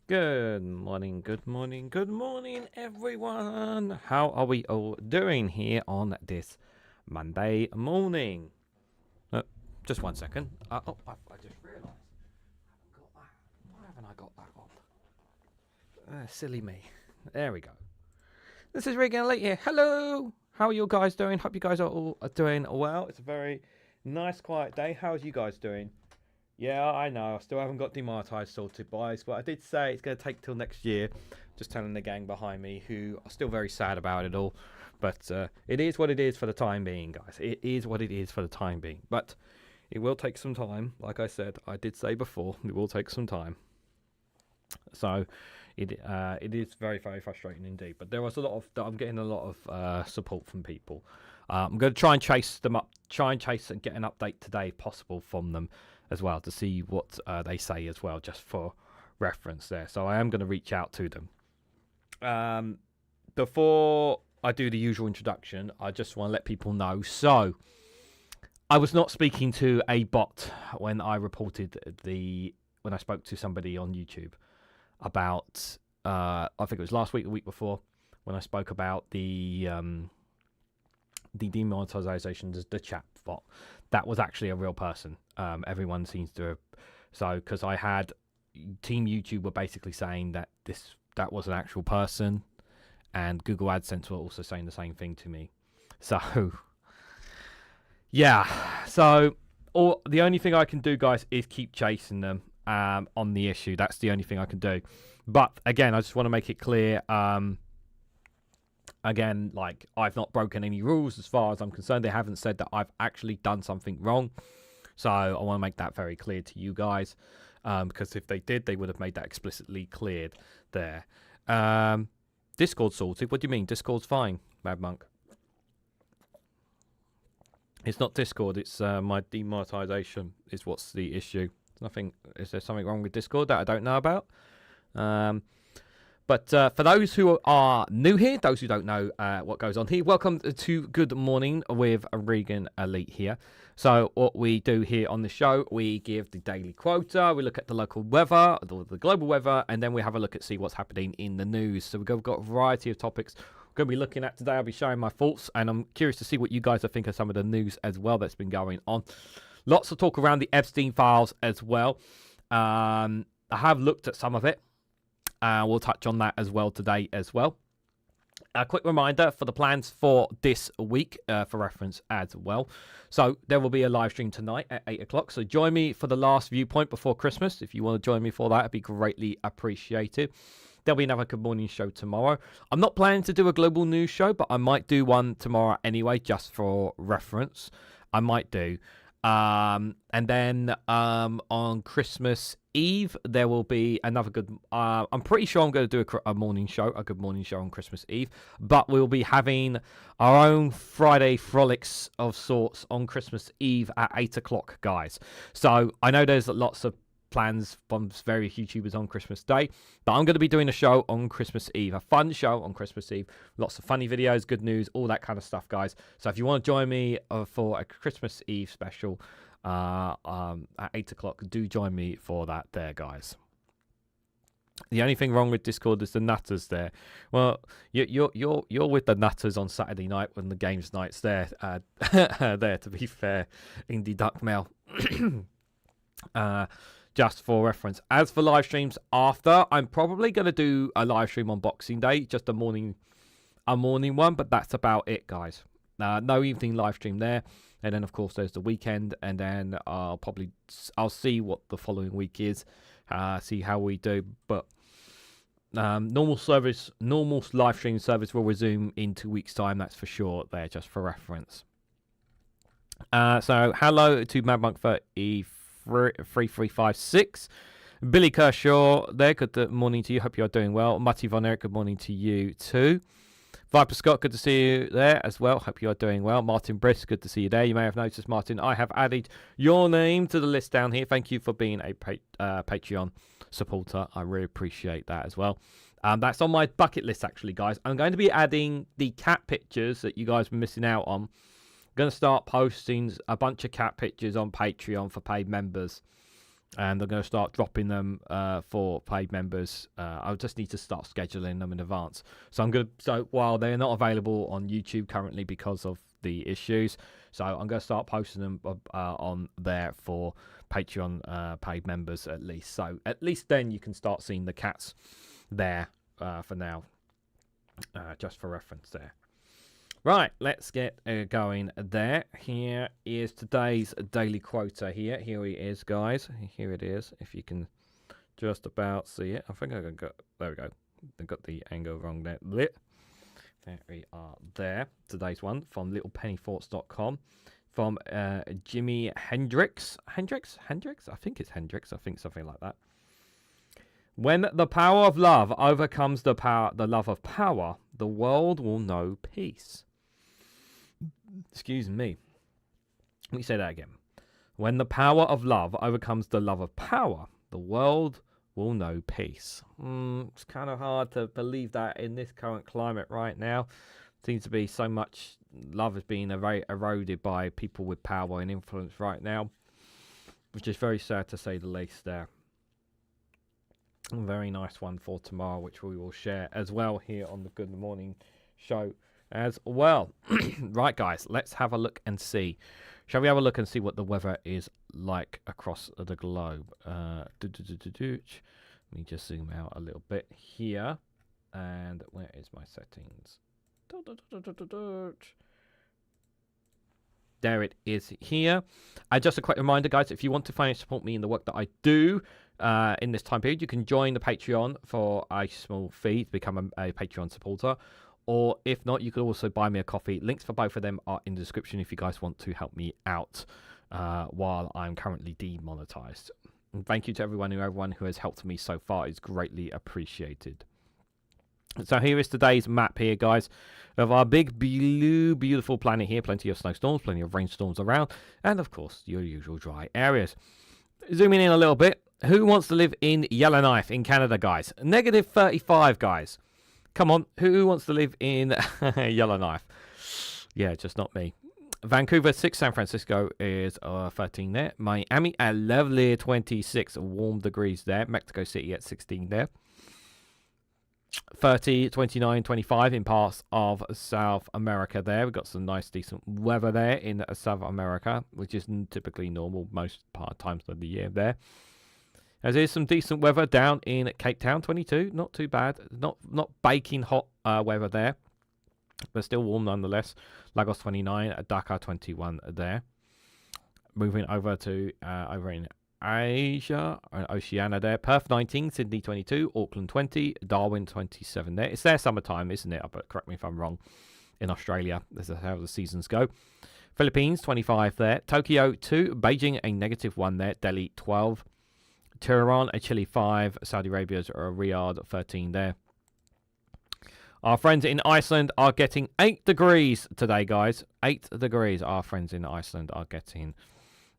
Good morning, good morning, good morning, everyone. How are we all doing here on this Monday morning? Uh, just 1 second. I just realised I haven't got that. Why haven't I got that on? Silly me. There we go. This is Reganelite here. Hello. How are you guys doing? Hope you guys are all doing well. It's a very nice, quiet day. How's you guys doing? Yeah, I know. I still haven't got demonetized sorted, boys, but I did say it's going to take till next year. Just telling the gang behind me, who are still very sad about it all. But it is what it is for the time being, guys. It is what it is for the time being. But it will take some time. Like I said, I did say before, it will take some time. So it is very, very frustrating indeed. But there was a lot of, I'm getting a lot of support from people. I'm going to try and chase them up, try and chase and get an update today if possible from them as well, to see what they say as well, just for reference there. So I am going to reach out to them. Before I do the usual introduction, I just want to let people know. So I was not speaking to a bot when I reported when I spoke to somebody on YouTube about, I think it was last week, the week before, when I spoke about the demonetization, the chat bot. That was actually a real person. Everyone seems to have, so because I had Team YouTube were basically saying that that was an actual person, and Google AdSense were also saying the same thing to me. So yeah, so the only thing I can do, guys, is keep chasing them on the issue. That's the only thing I can do. But again, I just want to make it clear. Again, like, I've not broken any rules as far as I'm concerned. They haven't said that I've actually done something wrong. So I want to make that very clear to you guys. Because if they did, they would have made that explicitly cleared there. Discord sorted. What do you mean? Discord's fine, Mad Monk. It's not Discord. It's my demonetization is what's the issue. Nothing. Is there something wrong with Discord that I don't know about? But for those who are new here, those who don't know what goes on here, welcome to Good Morning with Reganelite here. So what we do here on the show, we give the daily quota, we look at the local weather, the global weather, and then we have a look at see what's happening in the news. So we've got a variety of topics we're going to be looking at today. I'll be sharing my thoughts, and I'm curious to see what you guys think of some of the news as well that's been going on. Lots of talk around the Epstein files as well. I have looked at some of it. We'll touch on that as well today as well. A quick reminder for the plans for this week, for reference as well. So there will be a live stream tonight at 8 o'clock. So join me for the last viewpoint before Christmas. If you want to join me for that, it'd be greatly appreciated. There'll be another Good Morning show tomorrow. I'm not planning to do a global news show, but I might do one tomorrow anyway, just for reference. I might do. And then on Christmas Eve, there will be another good... I'm pretty sure I'm going to do a morning show, a Good Morning show on Christmas Eve. But we'll be having our own Friday frolics of sorts on Christmas Eve at 8 o'clock, guys. So I know there's lots of plans from various YouTubers on Christmas Day, but I'm going to be doing a show on Christmas Eve, a fun show on Christmas Eve, lots of funny videos, good news, all that kind of stuff, guys. So if you want to join me for a Christmas Eve special at 8 o'clock, do join me for that there, guys. The only thing wrong with Discord is the nutters there. Well, you're with the nutters on Saturday night when the games night's there. There, to be fair, Indie Duck Mail. Just for reference. As for live streams after, I'm probably going to do a live stream on Boxing Day, just a morning one, but that's about it, guys. No evening live stream there, and then of course there's the weekend, and then I'll see what the following week is, see how we do. But normal live stream service will resume in 2 weeks' time. That's for sure. There, just for reference. So hello to Mad Monk 3356. Billy Kershaw there, good morning to you. Hope you're doing well. Matty Von Erich, good morning to you too. Viper Scott, good to see you there as well. Hope you are doing well. Martin Briss, good to see you there. You may have noticed, Martin, I have added your name to the list down here. Thank you for being a Patreon supporter. I really appreciate that as well. That's on my bucket list, actually, guys. I'm going to be adding the cat pictures that you guys were missing out on. I'm going to start posting a bunch of cat pictures on Patreon for paid members. And I'm going to start dropping them for paid members. I just need to start scheduling them in advance. So while they're not available on YouTube currently because of the issues, so I'm going to start posting them on there for Patreon paid members at least. So at least then you can start seeing the cats there for now, just for reference there. Right, let's get going there. Here is today's daily quota here. Here it is, guys. Here it is, if you can just about see it. I think I got, there we go. I got the angle wrong there. There we are there. Today's one from littlepennythoughts.com from Jimi Hendrix. Hendrix? I think it's Hendrix. I think something like that. When the power of love overcomes the love of power, the world will know peace. Excuse me. Let me say that again. When the power of love overcomes the love of power, the world will know peace. It's kind of hard to believe that in this current climate right now. Seems to be so much love is being eroded by people with power and influence right now, which is very sad to say the least there. A very nice one for tomorrow, which we will share as well here on the Good Morning Show as well. Right, guys, let's have a look and see. Shall we have a look and see what the weather is like across the globe? Let me just zoom out a little bit here. And where is my settings? There it is here. Just a quick reminder, guys, if you want to financially support me in the work that I do in this time period, you can join the Patreon for a small fee to become a Patreon supporter. Or if not, you could also buy me a coffee. Links for both of them are in the description if you guys want to help me out while I'm currently demonetized. And thank you to everyone who has helped me so far. It's greatly appreciated. So here is today's map here, guys, of our big, blue, beautiful planet here. Plenty of snowstorms, plenty of rainstorms around, and, of course, your usual dry areas. Zooming in a little bit. Who wants to live in Yellowknife in Canada, guys? Negative 35, guys. Come on, who wants to live in Yellowknife? Yeah, just not me. Vancouver 6, San Francisco is 13 there. Miami at lovely 26 warm degrees there. Mexico City at 16 there. 30, 29, 25 in parts of South America there. We've got some nice, decent weather there in South America, which is typically normal most times of the year there. As there's some decent weather down in Cape Town, 22, not too bad. Not baking hot weather there, but still warm nonetheless. Lagos 29, Dakar 21 there. Moving over to over in Asia, Oceania there. Perth 19, Sydney 22, Auckland 20, Darwin 27 there. It's their summertime, isn't it? But correct me if I'm wrong. In Australia, this is how the seasons go. Philippines 25 there. Tokyo 2, Beijing a -1 there. Delhi 12. Tehran, a chilly 5. Saudi Arabia's Riyadh 13 there. Our friends in Iceland are getting 8 degrees today, guys. 8 degrees our friends in Iceland are getting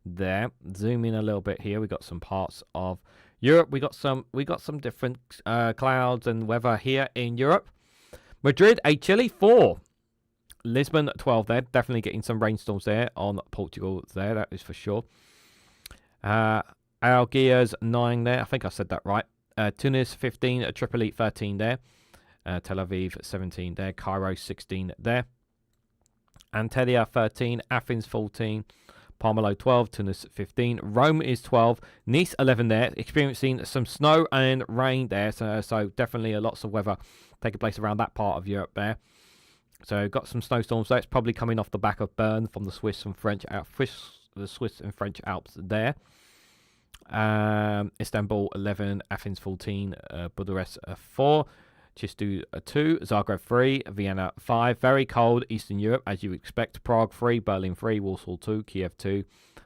there. Zoom in a little bit here. We got some parts of Europe. We got some different clouds and weather here in Europe. Madrid, a chilly 4. Lisbon 12 there. Definitely getting some rainstorms there on Portugal there. That is for sure. Algiers 9 there. I think I said that right. Tunis 15. Tripoli 13 there. Tel Aviv 17 there. Cairo 16 there. Antalya 13. Athens 14. Palmelo 12. Tunis 15. Rome is 12. Nice 11 there. Experiencing some snow and rain there. So definitely lots of weather taking place around that part of Europe there. So got some snowstorms there. It's probably coming off the back of Bern from the Swiss and French Alps there. Istanbul 11, Athens 14, Bucharest 4, Chistu 2, Zagreb 3, Vienna 5. Very cold Eastern Europe, as you expect. Prague 3, Berlin 3, Warsaw 2, Kiev 2,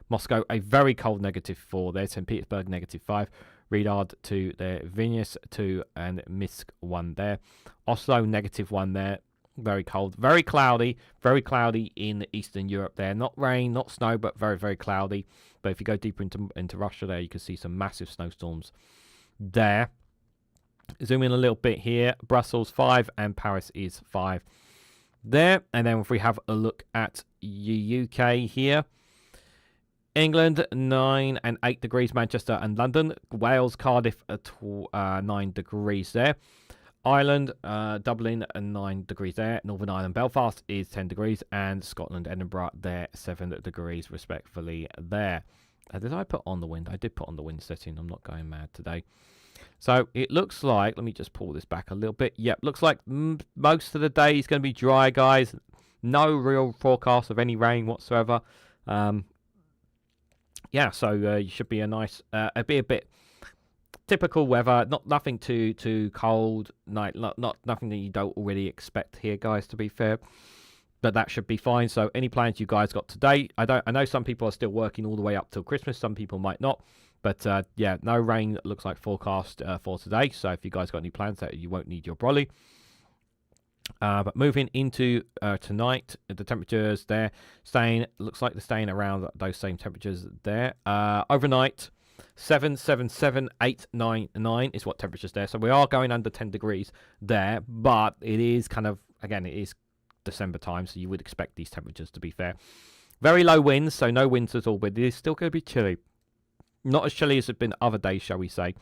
Moscow a very cold -4 there. St. Petersburg -5, Riad 2 there, Vilnius 2, and Minsk 1 there. Oslo -1 there. Very cold, very cloudy in Eastern Europe there. Not rain, not snow, but very, very cloudy. But if you go deeper into Russia there, you can see some massive snowstorms there. Zoom in a little bit here. Brussels 5 and Paris is 5 there. And then if we have a look at UK here, England, 9 and 8 degrees. Manchester and London. Wales, Cardiff, 9 degrees there. Ireland, Dublin, 9 degrees there. Northern Ireland, Belfast is 10 degrees. And Scotland, Edinburgh, there, 7 degrees respectfully there. Did I put on the wind? I did put on the wind setting. I'm not going mad today. So it looks like, let me just pull this back a little bit. Yep, looks like most of the day is going to be dry, guys. No real forecast of any rain whatsoever. Yeah, so you should be a nice, a bit typical weather. Nothing too cold. Not nothing that you don't already expect here, guys. To be fair, but that should be fine. So any plans you guys got today? I know some people are still working all the way up till Christmas. Some people might not. But yeah, no rain looks like forecast for today. So if you guys got any plans, that you won't need your brolly. But moving into tonight, the temperatures there looks like they're staying around those same temperatures there. Overnight, 7, 7, 7, 8, 9, 9 is what temperatures there. So we are going under 10 degrees there, but it is kind of, again, it is December time, so you would expect these temperatures to be fair. Very low winds, so no winds at all, but it is still going to be chilly. Not as chilly as it's been other days, shall we say.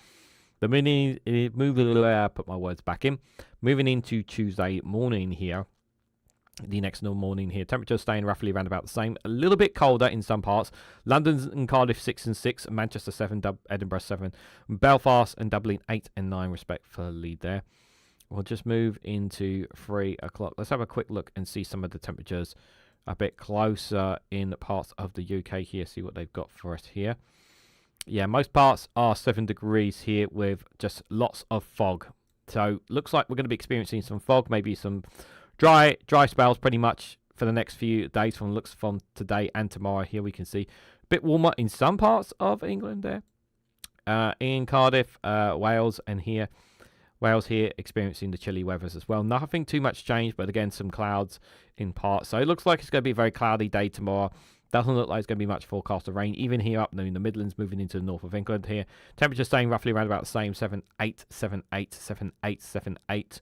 Put my words back in. Moving into Tuesday morning here. The next morning here. Temperatures staying roughly around about the same. A little bit colder in some parts. London and Cardiff 6 and 6. Manchester 7. Edinburgh 7. Belfast and Dublin 8 and 9 respectively there. We'll just move into 3 o'clock. Let's have a quick look and see some of the temperatures a bit closer in parts of the UK here. See what they've got for us here. Yeah, most parts are 7 degrees here with just lots of fog. So looks like we're going to be experiencing some fog, maybe some dry spells pretty much for the next few days from looks from today and tomorrow. Here we can see a bit warmer in some parts of England there. In Cardiff, Wales here experiencing the chilly weathers as well. Nothing too much change, but again, some clouds in parts. So it looks like it's going to be a very cloudy day tomorrow. Doesn't look like it's going to be much forecast of rain, even here up in the Midlands, moving into the north of England here. Temperature staying roughly around about the same, 7, 8, 7, 8, 7, 8, 7, 8,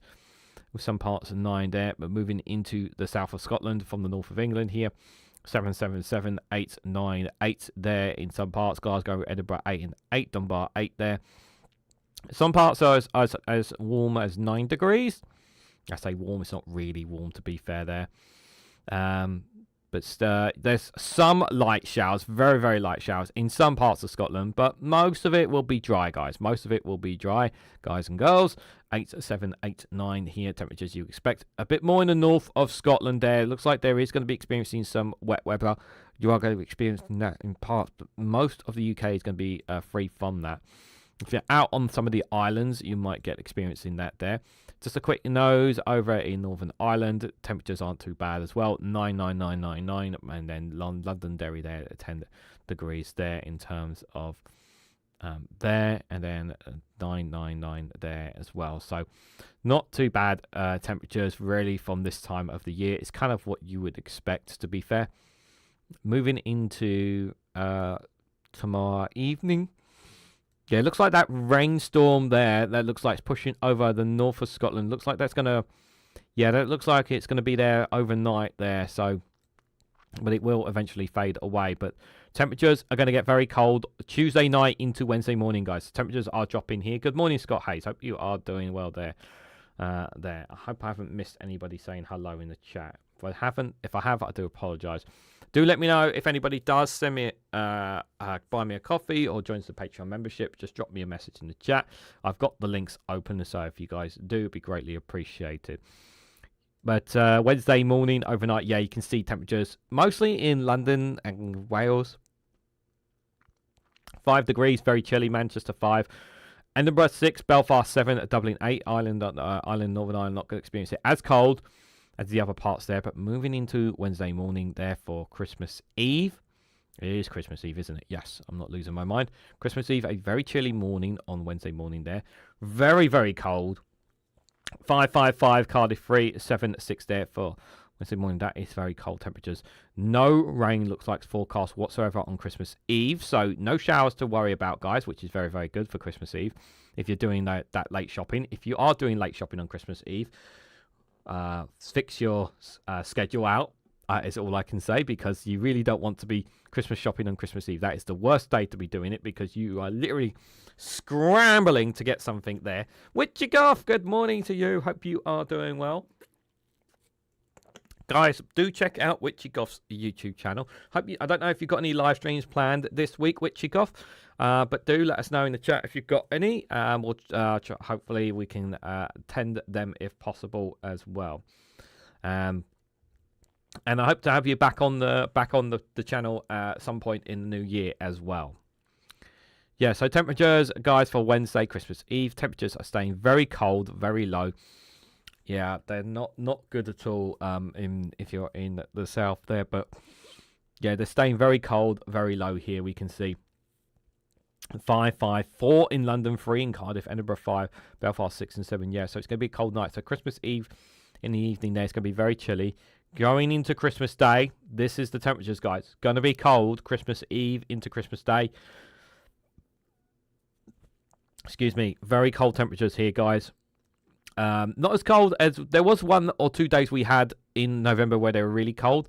with some parts of 9 there. But moving into the south of Scotland from the north of England here, 7, 7, 7, 8, 9, 8 there in some parts. Glasgow, Edinburgh, 8 and 8, Dunbar, 8 there. Some parts are as warm as 9 degrees. I say warm, it's not really warm to be fair there. But there's some light showers, very, very light showers in some parts of Scotland. But most of it will be dry, guys. Most of it will be dry, guys and girls. 8, 7, 8, 9 here, temperatures you expect. A bit more in the north of Scotland there. Looks like there is going to be experiencing some wet weather. You are going to be experiencing that in parts, but most of the UK is going to be free from that. If you're out on some of the islands, you might get experiencing that there. Just a quick nose over in Northern Ireland. Temperatures aren't too bad as well. 9, 9, 9, 9, 9. And then Londonderry there at 10 degrees there in terms of there. And then 9, 9, 9 there as well. So not too bad temperatures really from this time of the year. It's kind of what you would expect, to be fair. Moving into tomorrow evening. Yeah, it looks like that rainstorm there, that looks like it's pushing over the north of Scotland. Looks like that's going to, yeah, that looks like it's going to be there overnight there. So, but it will eventually fade away. But temperatures are going to get very cold Tuesday night into Wednesday morning, guys. Temperatures are dropping here. Good morning, Scott Hayes. Hope you are doing well there. I hope I haven't missed anybody saying hello in the chat. If I have, I do apologise. Do let me know if anybody does send me, buy me a coffee or joins the Patreon membership. Just drop me a message in the chat. I've got the links open, so if you guys do, it'd be greatly appreciated. But Wednesday morning, overnight, yeah, you can see temperatures mostly in London and Wales. 5 degrees, very chilly. Manchester 5. Edinburgh 6, Belfast 7, Dublin 8. Northern Ireland not going to experience it as cold as the other parts there, but moving into Wednesday morning there for Christmas Eve. It is Christmas Eve, isn't it? Yes, I'm not losing my mind. Christmas Eve, a very chilly morning on Wednesday morning there. Very, very cold. 5, 5, 5, Cardiff 3, 7, 6 there for Wednesday morning. That is very cold temperatures. No rain looks like it's forecast whatsoever on Christmas Eve, so no showers to worry about, guys, which is very, very good for Christmas Eve if you're doing that late shopping. If you are doing late shopping on Christmas Eve, fix your schedule out is all I can say, because you really don't want to be Christmas shopping on Christmas Eve. That is the worst day to be doing it, because you are literally scrambling to get something there. Witchy Goth, good morning to you. Hope you are doing well. Guys, do check out Witchy Goth's YouTube channel. I don't know if you've got any live streams planned this week, Witchy Goth, but do let us know in the chat if you've got any. Hopefully we can attend them if possible as well. And I hope to have you back on the channel at some point in the new year as well. Yeah, so temperatures, guys, for Wednesday, Christmas Eve, temperatures are staying very cold, very low. Yeah, they're not good at all if you're in the south there, but yeah, they're staying very cold, very low here. We can see 5, 5, 4 in London, 3 in Cardiff, Edinburgh 5, Belfast 6 and 7. Yeah, so it's going to be a cold night. So Christmas Eve in the evening there, it's going to be very chilly. Going into Christmas Day, this is the temperatures, guys. Going to be cold Christmas Eve into Christmas Day. Excuse me, very cold temperatures here, guys. Not as cold as there was 1 or 2 days we had in November where they were really cold,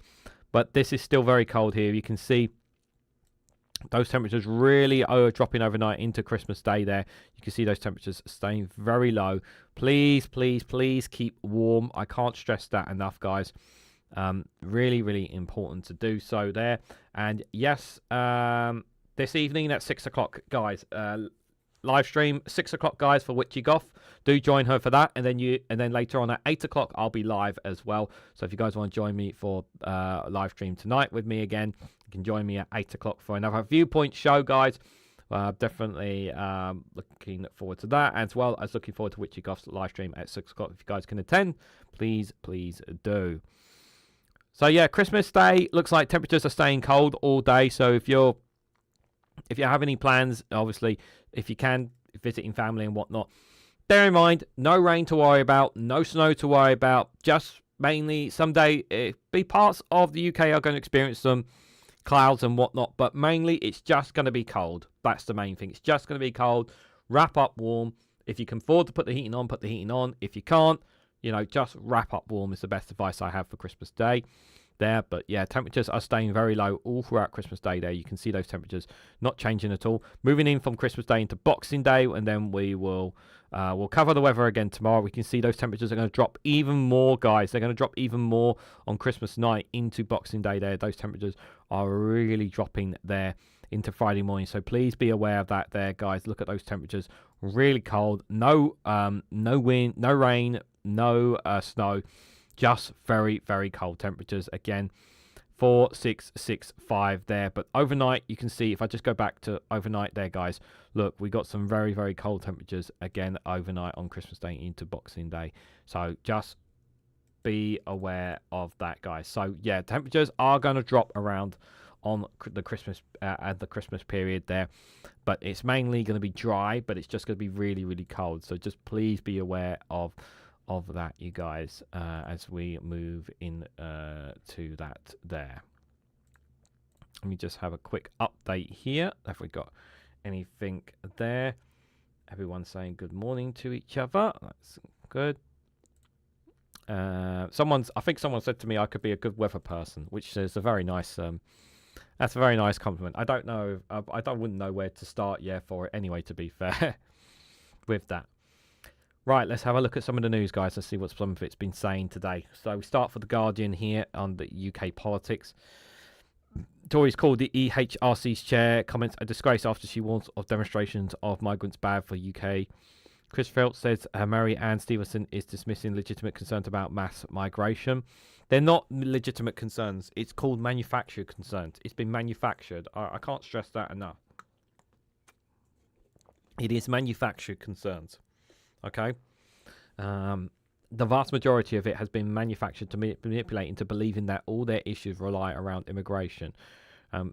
but this is still very cold here. You can see those temperatures really are dropping overnight into Christmas Day there. You can see those temperatures staying very low. Please, please, please keep warm. I can't stress that enough, guys. Really, really important to do so there. And yes, this evening at 6 o'clock, guys, live stream 6 o'clock, guys, for Witchy Goth. Do join her for that, and then later on at 8 o'clock I'll be live as well. So if you guys want to join me for live stream tonight with me again, you can join me at 8 o'clock for another Viewpoint show, guys. Definitely looking forward to that, as well as looking forward to Witchy Goth's live stream at 6 o'clock. If you guys can attend, please do. So yeah, Christmas Day looks like temperatures are staying cold all day. So if you have any plans, obviously, if you can, visiting family and whatnot, bear in mind, no rain to worry about, no snow to worry about, just mainly someday, be parts of the UK are going to experience some clouds and whatnot, but mainly it's just going to be cold. That's the main thing. It's just going to be cold. Wrap up warm. If you can afford to put the heating on, put the heating on. If you can't, just wrap up warm is the best advice I have for Christmas Day there. But yeah, temperatures are staying very low all throughout Christmas Day there. You can see those temperatures not changing at all. Moving in from Christmas Day into Boxing Day, and then we will we'll cover the weather again tomorrow. We can see those temperatures are going to drop even more, guys. They're going to drop even more on Christmas night into Boxing Day there. Those temperatures are really dropping there into Friday morning. So please be aware of that there, guys. Look at those temperatures. Really cold. No wind, no rain, no snow. Just very, very cold temperatures. Again, 4, 6, 6, 5 there. But overnight, you can see, if I just go back to overnight there, guys, look, we got some very, very cold temperatures again overnight on Christmas Day into Boxing Day. So just be aware of that, guys. So yeah, temperatures are going to drop around on the Christmas at the Christmas period there, but it's mainly going to be dry, but it's just going to be really, really cold. So just please be aware of that, you guys, as we move in to that there. Let me just have a quick update here. Have we got anything there? Everyone's saying good morning to each other. That's good. I think someone said to me I could be a good weather person, which is a very nice that's a very nice compliment. I don't know, wouldn't know where to start for it anyway, to be fair, with that. Right, let's have a look at some of the news, guys. Let's see what some of it's been saying today. So we start for The Guardian here on the UK politics. Tories called the EHRC's chair, comments a disgrace after she warns of demonstrations of migrants bad for UK. Chris Phelps says Mary Ann Stevenson is dismissing legitimate concerns about mass migration. They're not legitimate concerns. It's called manufactured concerns. It's been manufactured. I can't stress that enough. It is manufactured concerns. Okay? The vast majority of it has been manufactured to manipulate into believing that all their issues rely around immigration.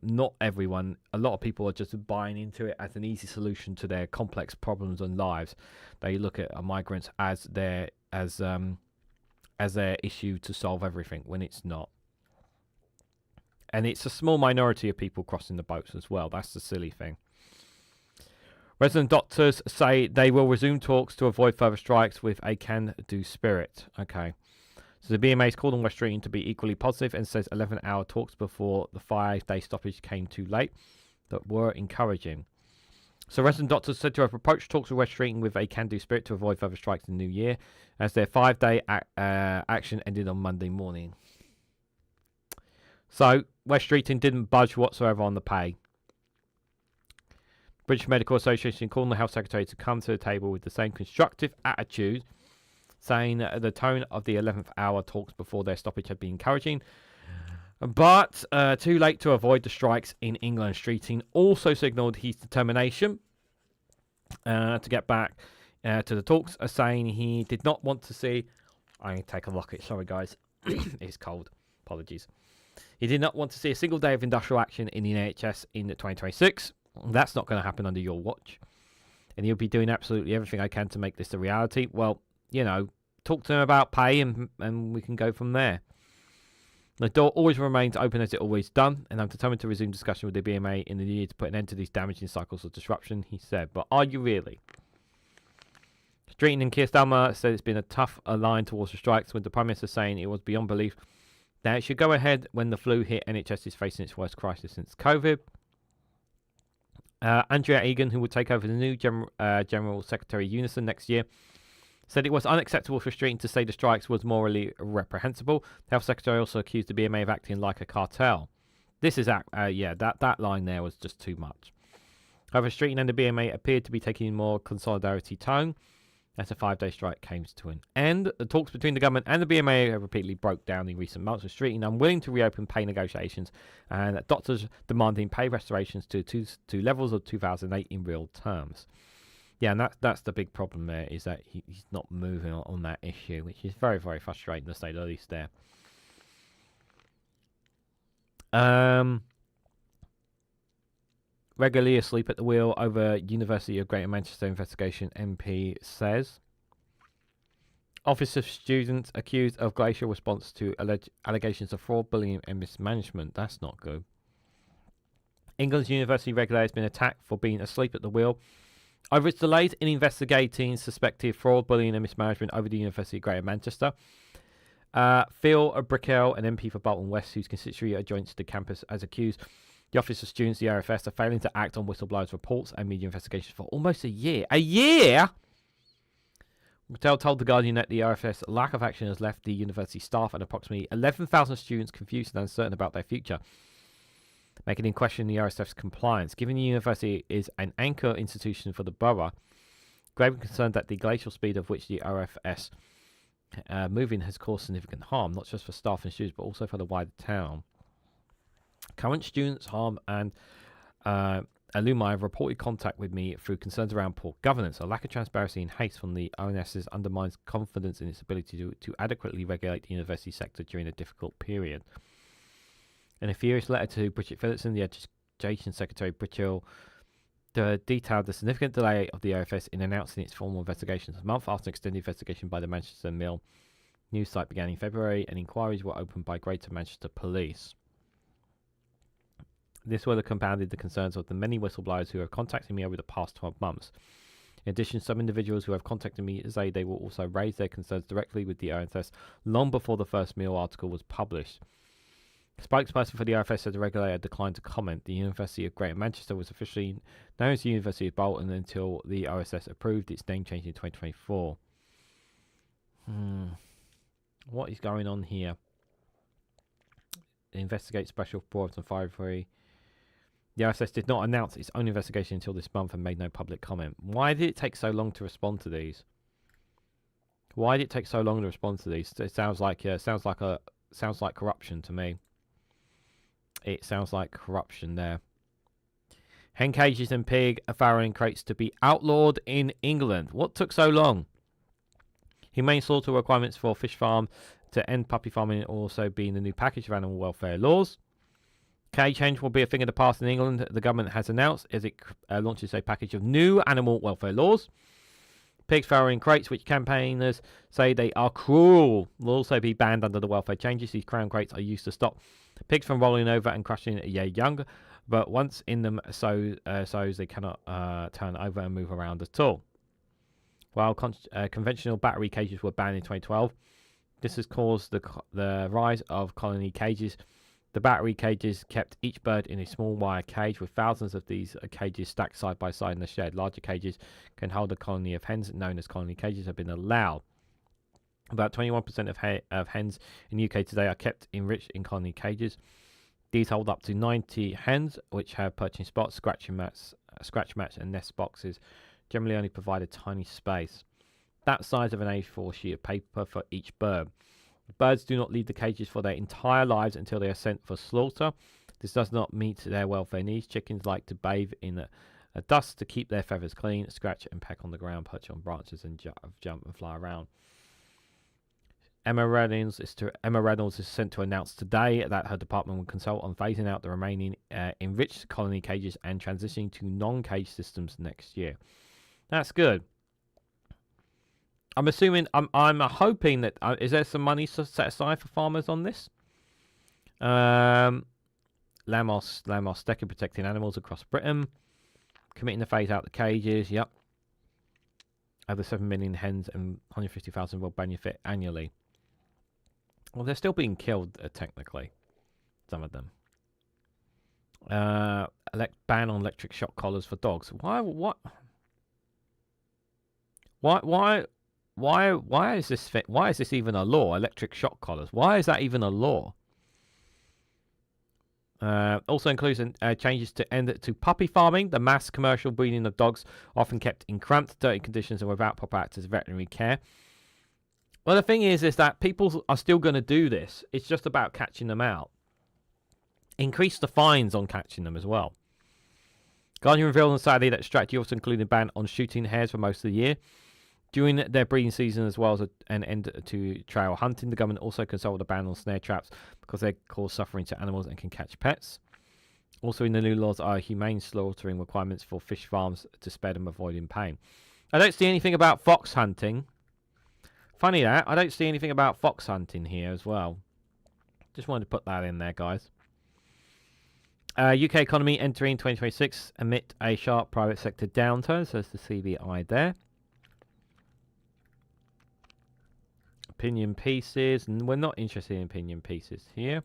Not everyone. A lot of people are just buying into it as an easy solution to their complex problems and lives. They look at migrants as their issue to solve everything, when it's not. And it's a small minority of people crossing the boats as well. That's the silly thing. Resident doctors say they will resume talks to avoid further strikes with a can-do spirit. Okay. So the BMA's called on West Streeting to be equally positive and says 11-hour talks before the 5-day stoppage came too late that were encouraging. So resident doctors said to have approached talks with West Streeting with a can-do spirit to avoid further strikes in the new year, as their 5-day action ended on Monday morning. So West Streeting didn't budge whatsoever on the pay. British Medical Association called on the Health Secretary to come to the table with the same constructive attitude, saying that the tone of the 11th hour talks before their stoppage had been encouraging, but too late to avoid the strikes in England. Streeting also signalled his determination to get back to the talks, saying he did not want to see... I need to take a look at it. Sorry, guys. It's cold. Apologies. He did not want to see a single day of industrial action in the NHS in 2026. That's not going to happen under your watch. And he'll be doing absolutely everything I can to make this a reality. Well, you know, talk to him about pay and we can go from there. The door always remains open as it always done, and I'm determined to resume discussion with the BMA in the new year to put an end to these damaging cycles of disruption, he said. But are you really? Streeting and Keir Starmer said it's been a tough line towards the strikes, with the Prime Minister saying it was beyond belief that it should go ahead when the flu hit. NHS is facing its worst crisis since COVID. Andrea Egan, who will take over the new General Secretary Unison next year, said it was unacceptable for Streeting to say the strikes was morally reprehensible. The Health Secretary also accused the BMA of acting like a cartel. This is, that line there was just too much. However, Streeting and the BMA appeared to be taking a more conciliatory tone as the 5-day strike came to an end. The talks between the government and the BMA have repeatedly broke down in recent months, with Streeting unwilling to reopen pay negotiations and doctors demanding pay restorations to levels of 2008 in real terms. Yeah, and that's the big problem there, is that he's not moving on that issue, which is very, very frustrating to say the least there. Regularly asleep at the wheel over University of Greater Manchester investigation, MP says. Office of Students accused of glacial response to allegations of fraud, bullying and mismanagement. That's not good. England's university regulator has been attacked for being asleep at the wheel over its delays in investigating suspected fraud, bullying and mismanagement over the University of Greater Manchester. Phil Brickell, an MP for Bolton West, whose constituency adjoins the campus, has accused the Office of Students, the RFS, of failing to act on whistleblowers' reports and media investigations for almost a year. A year?! Brickell told The Guardian that the RFS lack of action has left the university staff and approximately 11,000 students confused and uncertain about their future, making him question the RSF's compliance. Given the university is an anchor institution for the borough, grave concern that the glacial speed of which the RFS moving has caused significant harm, not just for staff and students, but also for the wider town. Current students, harm and alumni have reported contact with me through concerns around poor governance. A lack of transparency and haste from the ONS's undermines confidence in its ability to adequately regulate the university sector during a difficult period. In a furious letter to Bridget Phillipson, the Education Secretary, Brickell detailed the significant delay of the OFS in announcing its formal investigations. A month after an extended investigation by the Manchester Mill news site began in February, and inquiries were opened by Greater Manchester Police. This further compounded the concerns of the many whistleblowers who have contacted me over the past 12 months. In addition, some individuals who have contacted me say they will also raise their concerns directly with the OFS long before the first Mill article was published. Spokesperson for the RFS said the regulator declined to comment. The University of Greater Manchester was officially known as the University of Bolton until the RSS approved its name change in 2024. What is going on here? Investigate special frauds and fireworks. The RSS did not announce its own investigation until this month and made no public comment. Why did it take so long to respond to these? Why did it take so long to respond to these? It sounds like corruption to me. It sounds like corruption there. Hen cages and pig farrowing crates to be outlawed in England. What took so long? Humane slaughter requirements for fish farm to end puppy farming also being the new package of animal welfare laws. Cage change will be a thing of the past in England, the government has announced as it launches a package of new animal welfare laws. Pigs farrowing crates, which campaigners say they are cruel, will also be banned under the welfare changes. These crown crates are used to stop pigs from rolling over and crushing young, but once in them, sows they cannot turn over and move around at all. While conventional battery cages were banned in 2012, This has caused the rise of colony cages. The battery cages kept each bird in a small wire cage with thousands of these cages stacked side by side in the shed. Larger cages can hold a colony of hens, known as colony cages, have been allowed. About 21% of hens in the UK today are kept enriched in colony cages. These hold up to 90 hens, which have perching spots, scratch mats, and nest boxes. Generally only provide a tiny space. That size of an A4 sheet of paper for each bird. Birds do not leave the cages for their entire lives until they are sent for slaughter. This does not meet their welfare needs. Chickens like to bathe in a dust to keep their feathers clean, scratch and peck on the ground, perch on branches, and jump and fly around. Emma Reynolds is sent to announce today that her department will consult on phasing out the remaining enriched colony cages and transitioning to non-cage systems next year. That's good. I'm assuming, I'm hoping that, is there some money set aside for farmers on this? Lamos Stecker protecting animals across Britain. Committing to phase out the cages, yep. Over 7 million hens and 150,000 will benefit annually. Well, they're still being killed, technically. Some of them. Ban on electric shock collars for dogs. Why is this even a law? Electric shock collars. Why is that even a law? Also includes changes to end to puppy farming. The mass commercial breeding of dogs, often kept in cramped, dirty conditions and without proper access to veterinary care. Well, the thing is that people are still going to do this. It's just about catching them out. Increase the fines on catching them as well. Guardian revealed on Saturday that strategy also included a ban on shooting hares for most of the year. During their breeding season, as well as an end to trail hunting, the government also consulted a ban on snare traps because they cause suffering to animals and can catch pets. Also in the new laws are humane slaughtering requirements for fish farms to spare them avoiding pain. I don't see anything about fox hunting. Funny that, I don't see anything about fox hunting here as well. Just wanted to put that in there, guys. UK economy entering 2026 amid a sharp private sector downturn, so it's the CBI there. Opinion pieces, and we're not interested in opinion pieces here.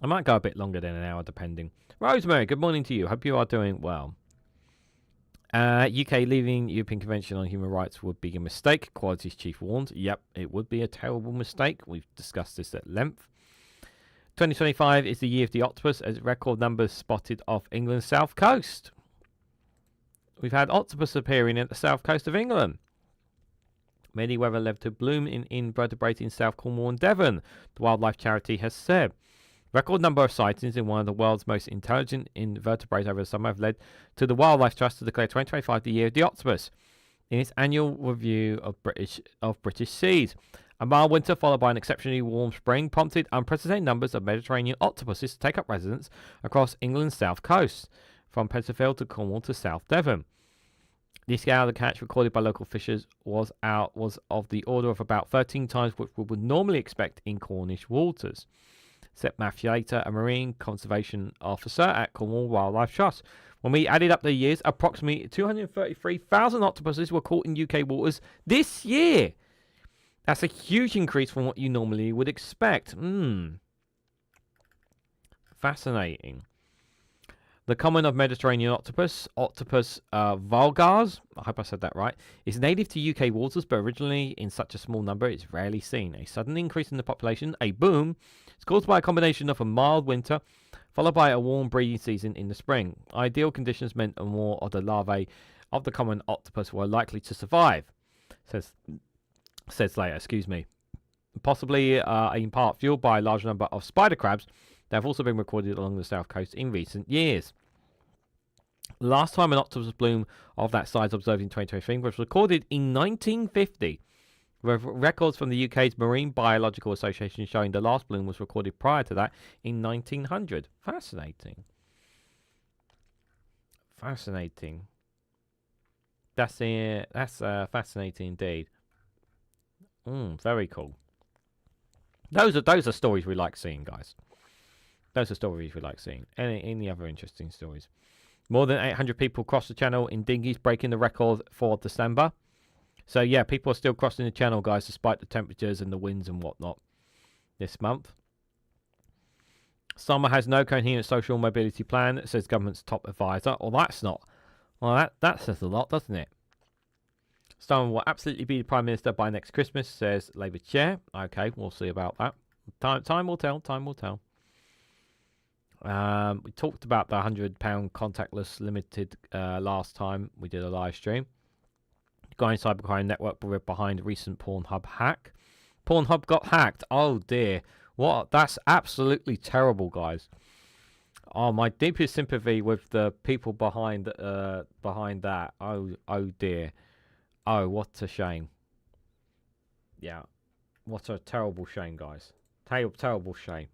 I might go a bit longer than an hour, depending. Rosemary, good morning to you. Hope you are doing well. UK leaving European Convention on Human Rights would be a mistake. Quality's chief warned. Yep, it would be a terrible mistake. We've discussed this at length. 2025 is the year of the octopus, as record numbers spotted off England's south coast. We've had octopus appearing at the south coast of England. Many weather led to bloom in invertebrates in South Cornwall and Devon, the wildlife charity has said. Record number of sightings in one of the world's most intelligent invertebrates over the summer have led to the Wildlife Trust to declare 2025 the year of the octopus in its annual review of British seas. A mild winter followed by an exceptionally warm spring prompted unprecedented numbers of Mediterranean octopuses to take up residence across England's south coast, from Pensacola to Cornwall to South Devon. The scale of the catch recorded by local fishers was of the order of about 13 times what we would normally expect in Cornish waters, said Matthew Later, a marine conservation officer at Cornwall Wildlife Trust. When we added up the years, approximately 233,000 octopuses were caught in UK waters this year. That's a huge increase from what you normally would expect. Fascinating. The common of Mediterranean octopus, Octopus vulgars, I hope I said that right, is native to UK waters, but originally in such a small number it's rarely seen. A sudden increase in the population, a boom, is caused by a combination of a mild winter followed by a warm breeding season in the spring. Ideal conditions meant more of the larvae of the common octopus were likely to survive, says Slater, possibly in part fueled by a large number of spider crabs that have also been recorded along the south coast in recent years. The last time an octopus bloom of that size observed in 2023 was recorded in 1950, with records from the UK's Marine Biological Association showing the last bloom was recorded prior to that in 1900. Fascinating. That's fascinating indeed. Very cool. Those are stories we like seeing, guys. Those are stories we like seeing. Any other interesting stories? More than 800 people crossed the channel in dinghies, breaking the record for December. So yeah, people are still crossing the channel, guys, despite the temperatures and the winds and whatnot this month. Summer has no coherent social mobility plan, says government's top advisor. Well, that's not. Well, that says a lot, doesn't it? Starmer will absolutely be the Prime Minister by next Christmas, says Labour chair. Okay, we'll see about that. Time will tell. Time will tell. We talked about the £100 contactless limited last time we did a live stream. The guy in cybercrime network behind a recent Pornhub hack. Pornhub got hacked. Oh dear. What? That's absolutely terrible, guys. Oh, my deepest sympathy with the people behind that. Oh dear. Oh, what a shame. Yeah. What a terrible shame, guys. Terrible shame.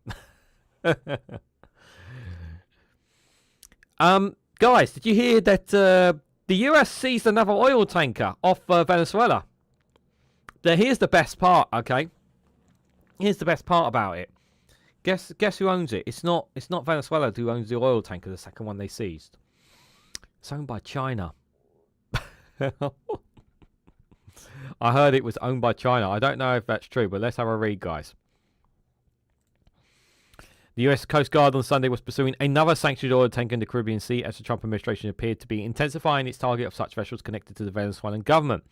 Guys, did you hear that the US seized another oil tanker off Venezuela? Here's the best part, okay? Here's the best part about it. Guess who owns it? It's not Venezuela who owns the oil tanker, the second one they seized. It's owned by China. I heard it was owned by China. I don't know if that's true, but let's have a read, guys. The US Coast Guard on Sunday was pursuing another sanctioned oil tanker in the Caribbean Sea as the Trump administration appeared to be intensifying its target of such vessels connected to the Venezuelan government.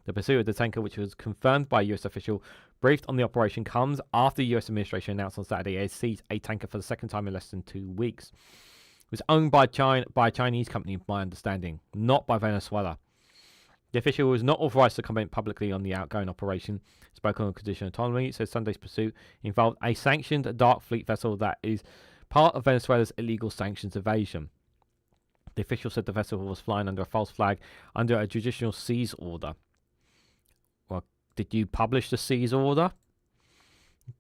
The pursuit of the tanker, which was confirmed by a US official briefed on the operation, comes after the US administration announced on Saturday it seized a tanker for the second time in less than 2 weeks. It was owned by a Chinese company, my understanding, not by Venezuela. The official was not authorized to comment publicly on the outgoing operation. Spoke on condition of autonomy. It says Sunday's pursuit involved a sanctioned dark fleet vessel that is part of Venezuela's illegal sanctions evasion. The official said the vessel was flying under a false flag under a judicial seize order. Well, did you publish the seize order?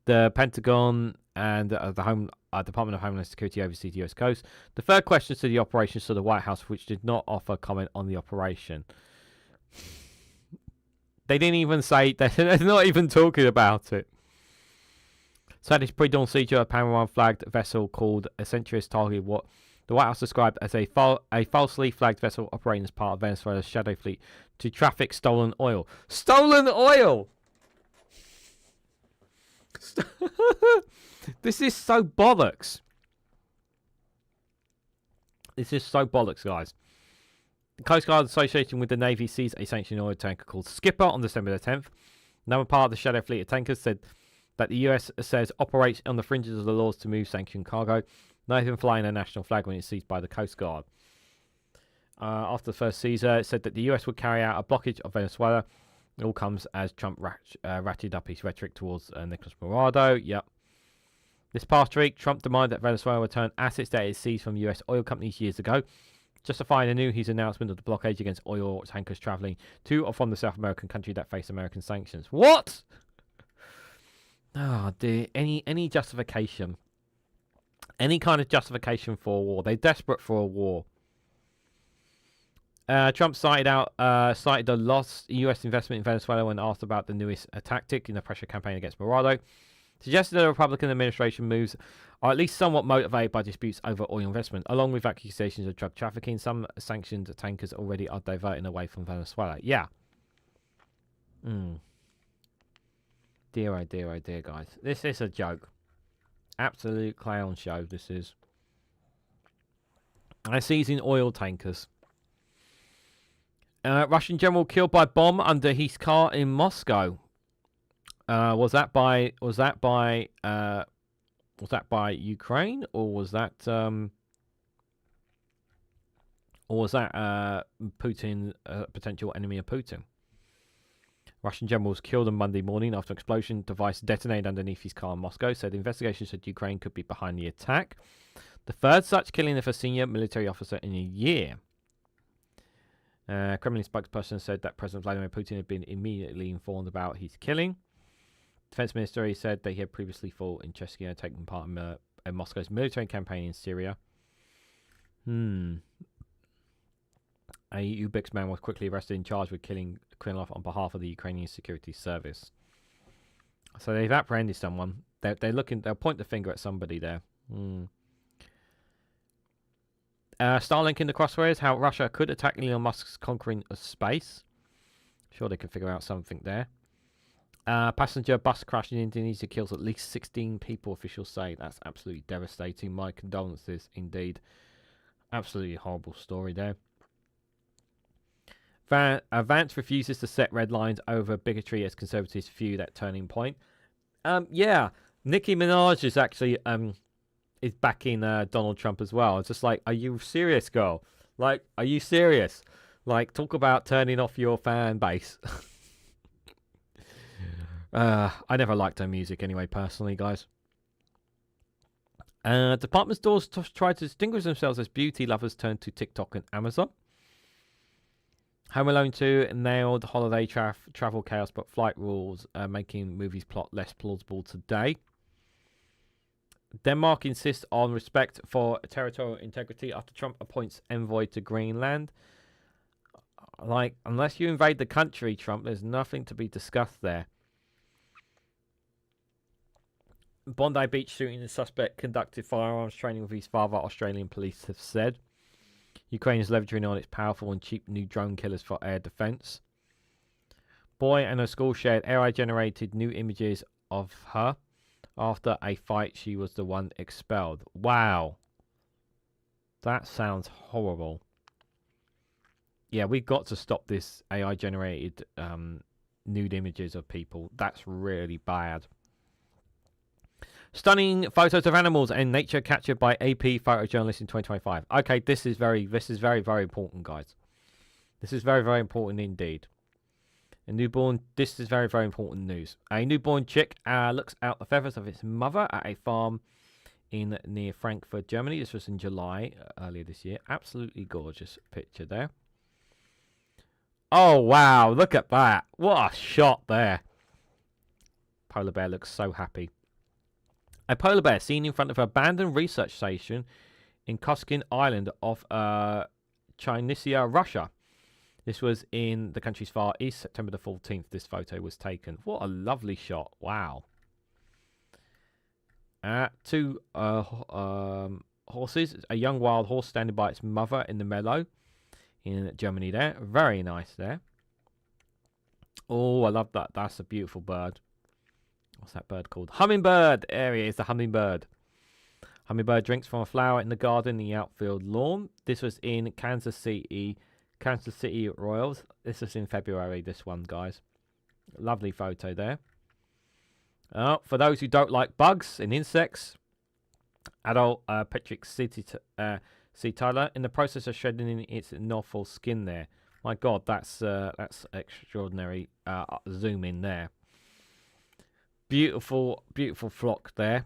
The Pentagon and the Department of Homeland Security oversee the U.S. coast. The third question to the operations to the White House, which did not offer comment on the operation. They didn't even say, they're not even talking about it. Saturday's pre-dawn siege of a Panama flagged vessel called Centuris targeted what the White House described as a falsely flagged vessel operating as part of Venezuela's shadow fleet to traffic stolen oil. Stolen oil! This is so bollocks. This is so bollocks, guys. The Coast Guard association with the Navy seized a sanctioned oil tanker called Skipper on December the 10th. Another part of the shadow fleet of tankers said that the US says operates on the fringes of the laws to move sanctioned cargo, not even flying a national flag when it's seized by the Coast Guard. After the first seizure, it said that the US would carry out a blockage of Venezuela. It all comes as Trump ratcheted up his rhetoric towards Nicolas Maduro. Yep. This past week, Trump demanded that Venezuela return assets that it seized from US oil companies years ago, justifying anew his announcement of the blockade against oil tankers travelling to or from the South American country that face American sanctions. What? Oh dear. Any justification. Any kind of justification for a war. They're desperate for a war. Trump cited the lost US investment in Venezuela when asked about the newest tactic in the pressure campaign against Maduro. Suggested the Republican administration moves are at least somewhat motivated by disputes over oil investment, along with accusations of drug trafficking. Some sanctioned tankers already are diverting away from Venezuela. Yeah. Dear, oh dear, guys. This is a joke. Absolute clown show, this is. They're seizing oil tankers. Russian general killed by bomb under his car in Moscow. Was that by Ukraine, or was that Putin, potential enemy of Putin? Russian general was killed on Monday morning after an explosion device detonated underneath his car in Moscow. Said investigations said Ukraine could be behind the attack. The third such killing of a senior military officer in a year. Kremlin spokesperson said that President Vladimir Putin had been immediately informed about his killing. Defense Ministry said they had previously fought in Chechnya, taking part in Moscow's military campaign in Syria. A Ubix man was quickly arrested and charged with killing Kremlin on behalf of the Ukrainian security service. So they've apprehended someone. They'll point the finger at somebody there. Starlink in the crosshairs, how Russia could attack Elon Musk's conquering of space. Sure they can figure out something there. Passenger bus crash in Indonesia kills at least 16 people, officials say. That's absolutely devastating. My condolences, indeed. Absolutely horrible story there. Vance refuses to set red lines over bigotry as conservatives view that turning point. Yeah, Nicki Minaj is actually is backing Donald Trump as well. It's just like, are you serious, girl? Like, are you serious? Like, talk about turning off your fan base. I never liked her music anyway, personally, guys. Department stores try to distinguish themselves as beauty lovers turn to TikTok and Amazon. Home Alone 2 nailed holiday travel chaos, but flight rules making movies plot less plausible today. Denmark insists on respect for territorial integrity after Trump appoints envoy to Greenland. Like, unless you invade the country, Trump, there's nothing to be discussed there. Bondi Beach shooting, the suspect conducted firearms training with his father, Australian police have said. Ukraine is leveraging on its powerful and cheap new drone killers for air defense. Boy and her school shared AI-generated new images of her. After a fight, she was the one expelled. Wow. That sounds horrible. Yeah, we've got to stop this AI-generated nude images of people. That's really bad. Stunning photos of animals and nature captured by AP photojournalists in 2025. Okay, this is very, very important, guys. This is very, very important indeed. This is very, very important news. A newborn chick looks out the feathers of its mother at a farm near Frankfurt, Germany. This was in July, earlier this year. Absolutely gorgeous picture there. Oh, wow, look at that. What a shot there. Polar bear looks so happy. A polar bear seen in front of an abandoned research station in Koskin Island of Chernyssia, Russia. This was in the country's far east, September the 14th. This photo was taken. What a lovely shot. Wow. Two horses. A young wild horse standing by its mother in the meadow in Germany there. Very nice there. Oh, I love that. That's a beautiful bird. What's that bird called? Hummingbird. There he is, the hummingbird. Hummingbird drinks from a flower in the garden in the outfield lawn. This was in Kansas City Royals. This was in February, this one, guys. Lovely photo there. For those who don't like bugs and insects, adult Patrick Tyler in the process of shedding its northern skin there. My God, that's extraordinary. Zoom in there. Beautiful, beautiful flock there.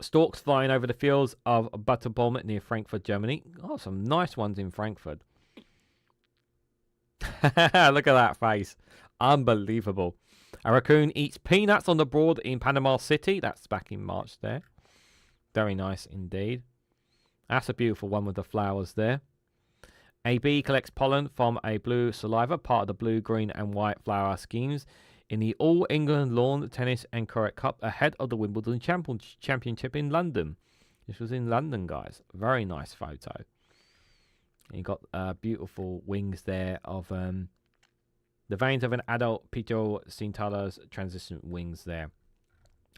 Storks flying over the fields of Butterbomb near Frankfurt, Germany. Oh, some nice ones in Frankfurt. Look at that face. Unbelievable. A raccoon eats peanuts on the Broad in Panama City. That's back in March there. Very nice indeed. That's a beautiful one with the flowers there. A bee collects pollen from a blue saliva, part of the blue, green and white flower schemes in the All England Lawn Tennis and Croquet Cup ahead of the Wimbledon Championship in London. This was in London, guys. Very nice photo. And you got beautiful wings there of the veins of an adult Pico Cintalla's transition wings there.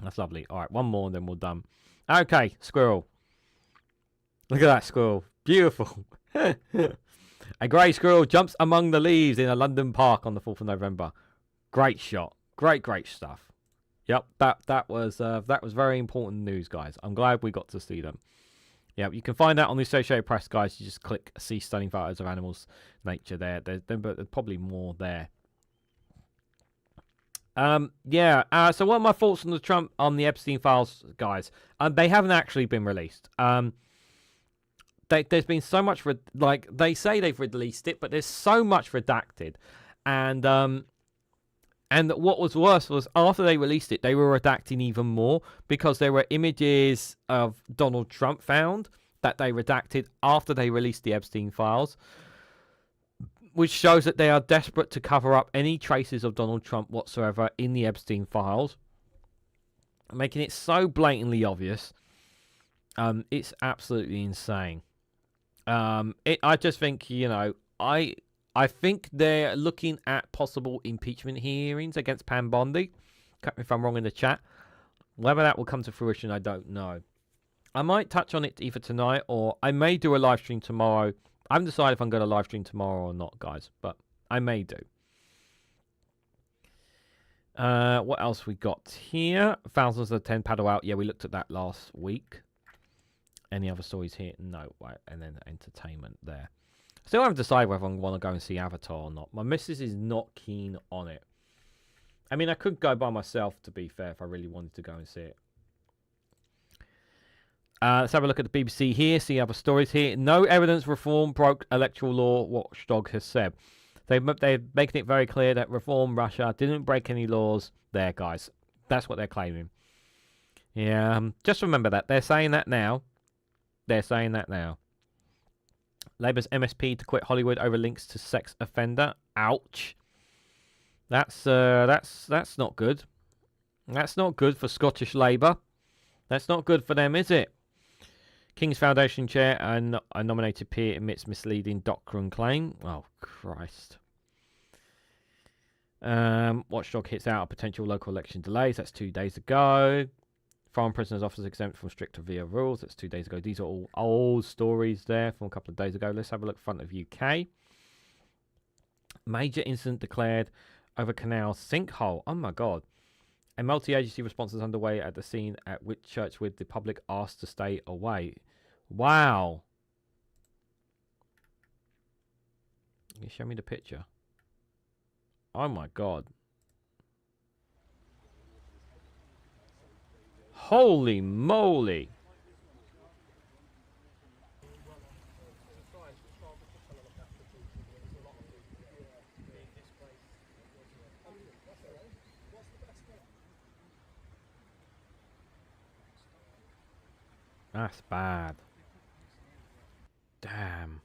That's lovely. All right, one more and then we're done. Okay, squirrel. Look at that squirrel. Beautiful. A grey squirrel jumps among the leaves in a London park on the 4th of November. Great shot. Great stuff. Yep, that was very important news, guys. I'm glad we got to see them. Yeah, you can find that on the Associated Press, guys. You just click see stunning photos of animals, nature there. There's probably more there. So what are my thoughts on the Epstein files, guys? They haven't actually been released. There's been so much they say they've released it, but there's so much redacted, and what was worse was after they released it, they were redacting even more because there were images of Donald Trump found that they redacted after they released the Epstein files, which shows that they are desperate to cover up any traces of Donald Trump whatsoever in the Epstein files, making it so blatantly obvious. It's absolutely insane. I just think, I I think they're looking at possible impeachment hearings against Pam Bondi. Correct me if I'm wrong in the chat. Whether that will come to fruition, I don't know. I might touch on it either tonight or I may do a live stream tomorrow. I haven't decided if I'm going to live stream tomorrow or not, guys, but I may do. What else we got here? Thousands of 10 paddle out. Yeah, we looked at that last week. Any other stories here? No. Right, and then entertainment there. Still haven't decided whether I want to go and see Avatar or not. My missus is not keen on it. I mean, I could go by myself, to be fair, if I really wanted to go and see it. Let's have a look at the BBC here, see other stories here. No evidence reform broke electoral law, watchdog has said. They're making it very clear that reform Russia didn't break any laws there, guys. That's what they're claiming. Yeah, just remember that. They're saying that now. They're saying that now. Labour's MSP to quit Hollywood over links to sex offender. Ouch. That's not good. That's not good for Scottish Labour. That's not good for them, is it? King's Foundation chair and a nominated peer admits misleading doctrine claim. Oh, Christ. Watchdog hits out potential local election delays. That's 2 days ago. Foreign prisoners officers exempt from stricter visa rules. That's 2 days ago. These are all old stories there from a couple of days ago. Let's have a look front of UK. Major incident declared over canal sinkhole. Oh, my God. A multi-agency response is underway at the scene at Whitchurch with the public asked to stay away. Wow. Can you show me the picture? Oh my God. Holy moly. That's bad. Damn.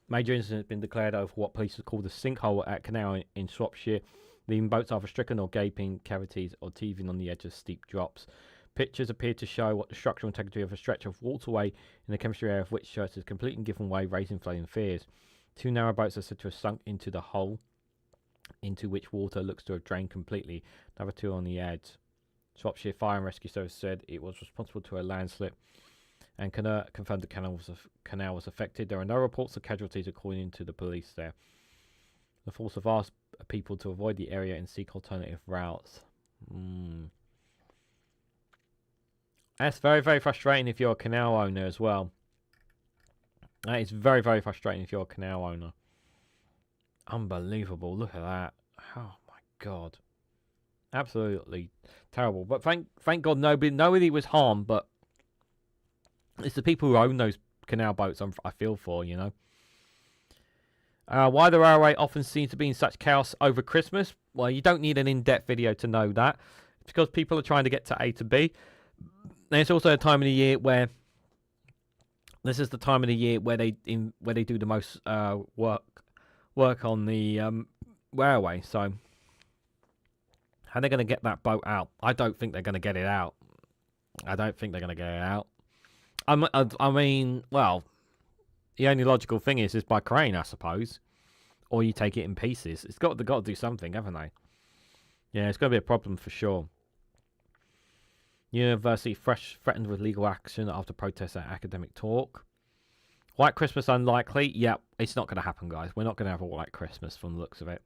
Major incident has been declared over what police have called a sinkhole at canal in Shropshire, leaving boats either stricken or gaping cavities or teething on the edge of steep drops. Pictures appear to show what the structural integrity of a stretch of waterway in the chemistry area of Whitchurch has completely given way, raising flooding fears. 2 narrow boats are said to have sunk into the hole, into which water looks to have drained completely. Another 2 on the edge. Shropshire Fire and Rescue Service said it was responsible to a landslip and confirmed the canal was affected. There are no reports of casualties according to the police there. The force have asked people to avoid the area and seek alternative routes. That's very, very frustrating if you're a canal owner as well. That is very, very frustrating if you're a canal owner. Unbelievable. Look at that. Oh, my God. Absolutely terrible. But thank God nobody was harmed, but it's the people who own those canal boats I feel for, you know. Why the railway often seems to be in such chaos over Christmas? Well, you don't need an in-depth video to know that. It's because people are trying to get to A to B. And it's also a time of the year where this is the time of the year where they do the most work on the railway. So how are they going to get that boat out? I don't think they're going to get it out. I mean, well, the only logical thing is by crane, I suppose, or you take it in pieces. They've got to do something, haven't they? Yeah, it's going to be a problem for sure. University threatened with legal action after protests at academic talk. White Christmas unlikely. Yeah, it's not going to happen, guys. We're not going to have a white Christmas from the looks of it.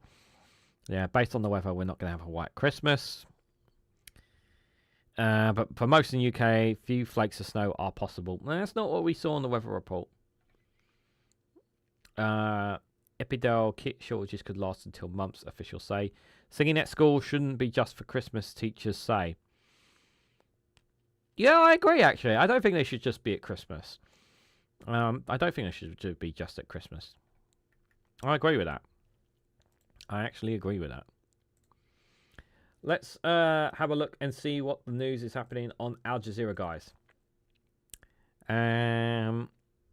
Yeah, based on the weather, we're not going to have a white Christmas. But for most in the UK, few flakes of snow are possible. No, that's not what we saw in the weather report. Epidel kit shortages could last until months, officials say. Singing at school shouldn't be just for Christmas, teachers say. Yeah, I agree, actually. I don't think they should just be at Christmas. I don't think they should be just at Christmas. I agree with that. I actually agree with that. Let's have a look and see what the news is happening on Al Jazeera, guys.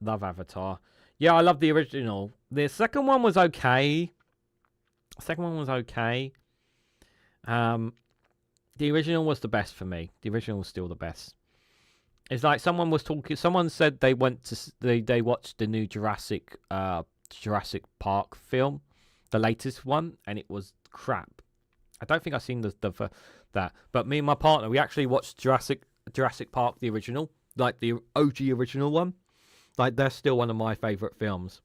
Love Avatar. Yeah, I love the original. The second one was okay. The original was the best for me. The original was still the best. It's like someone was talking. Someone said they went to they watched the new Jurassic Park film, the latest one, and it was crap. I don't think I've seen that, but me and my partner, we actually watched Jurassic Park, the original, like the OG original one. Like that's still one of my favorite films.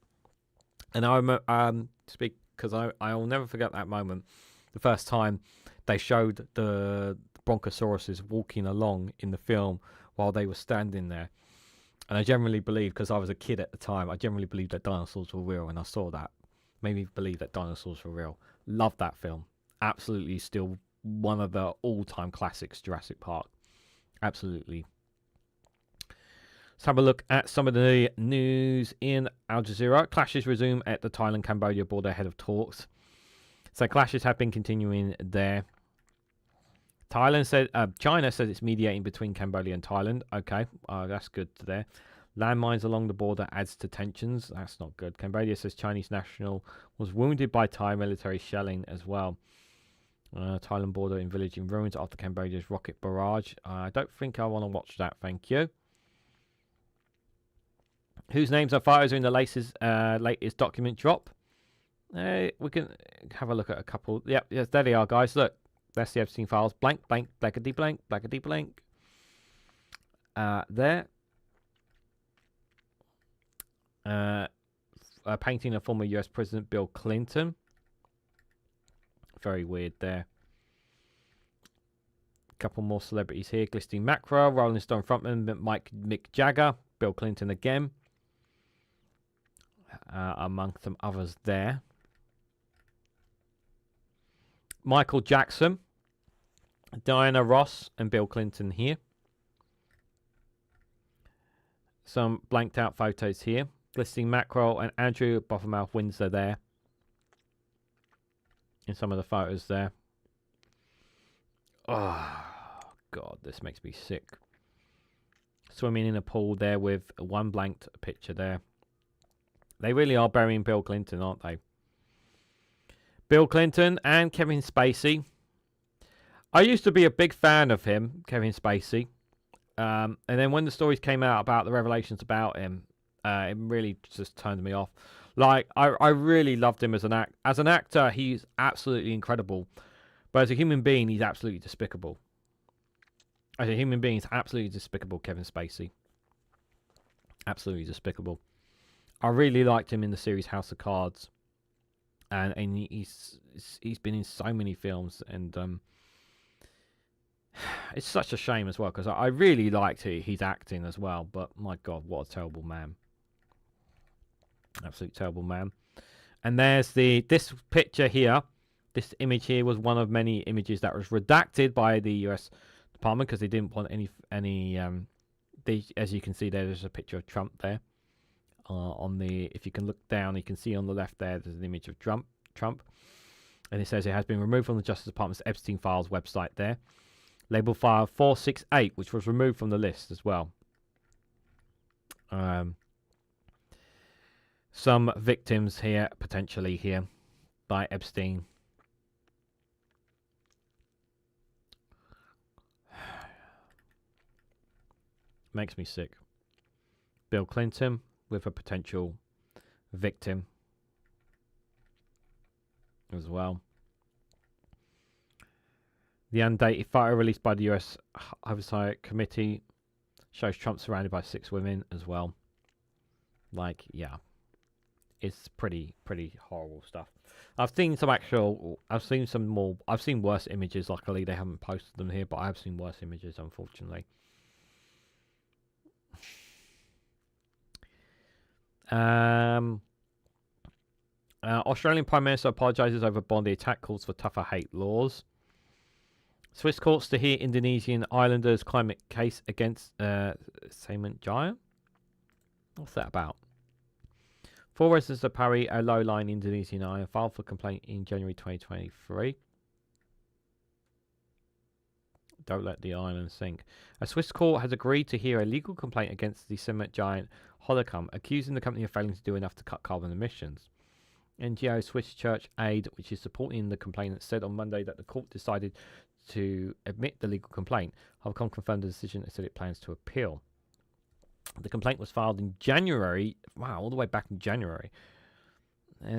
And I remember speak because I will never forget that moment. The first time they showed the brontosauruses walking along in the film while they were standing there. And I generally believe, because I was a kid at the time, I generally believed that dinosaurs were real, and I saw that. Made me believe that dinosaurs were real. Love that film. Absolutely still one of the all-time classics, Jurassic Park. Absolutely. Let's have a look at some of the news in Al Jazeera. Clashes resume at the Thailand-Cambodia border ahead of talks. So clashes have been continuing there. China says it's mediating between Cambodia and Thailand. Okay, that's good there. Landmines along the border adds to tensions. That's not good. Cambodia says Chinese national was wounded by Thai military shelling as well. Thailand border in village in ruins after Cambodia's rocket barrage. I don't think I want to watch that. Thank you. Whose names are fighters are in the latest document drop? We can have a look at a couple. Yep, yes, there they are, guys. Look. That's the Epstein files. Blank, blank, blackety blank, blackety blank. There. Painting of former US President Bill Clinton. Very weird there. A couple more celebrities here. Glistening Macro, Rolling Stone frontman Mick Jagger, Bill Clinton again. Among some others there. Michael Jackson, Diana Ross, and Bill Clinton here. Some blanked out photos here. Glistening Mackerel and Andrew Bothermouth Windsor there. In some of the photos there. Oh, God, this makes me sick. Swimming in a pool there with one blanked picture there. They really are burying Bill Clinton, aren't they? Bill Clinton and Kevin Spacey. I used to be a big fan of him, Kevin Spacey. And then when the stories came out about the revelations about him, it really just turned me off. Like, I really loved him as an actor. As an actor, he's absolutely incredible. But as a human being, he's absolutely despicable. As a human being, he's absolutely despicable, Kevin Spacey. Absolutely despicable. I really liked him in the series House of Cards. And he's been in so many films, and it's such a shame as well, because I really liked his acting as well. But my God, what a terrible man! Absolute terrible man. And there's this picture here. This image here was one of many images that was redacted by the U.S. Department because they didn't want any. As you can see, there's a picture of Trump there. If you can look down, you can see on the left there's an image of Trump, and it says it has been removed from the Justice Department's Epstein Files website there. Label file 468, which was removed from the list as well. Some victims here, potentially here, by Epstein. Makes me sick. Bill Clinton with a potential victim as well. The undated photo released by the US Oversight Committee shows Trump surrounded by 6 women as well. Like, yeah, it's pretty horrible stuff. I've seen worse images. Luckily, they haven't posted them here, but I have seen worse images, unfortunately. Australian Prime Minister apologises over Bondi attack, calls for tougher hate laws. Swiss courts to hear Indonesian islanders' climate case against cement giant. What's that about? 4 residents of Pari, a low-lying Indonesian island, filed for complaint in January 2023. Don't let the island sink. A Swiss court has agreed to hear a legal complaint against the cement giant Holcim, accusing the company of failing to do enough to cut carbon emissions. NGO Swiss Church Aid, which is supporting the complainant, said on Monday that the court decided to admit the legal complaint. Holcim confirmed the decision and said it plans to appeal. The complaint was filed in January. Wow, all the way back in January.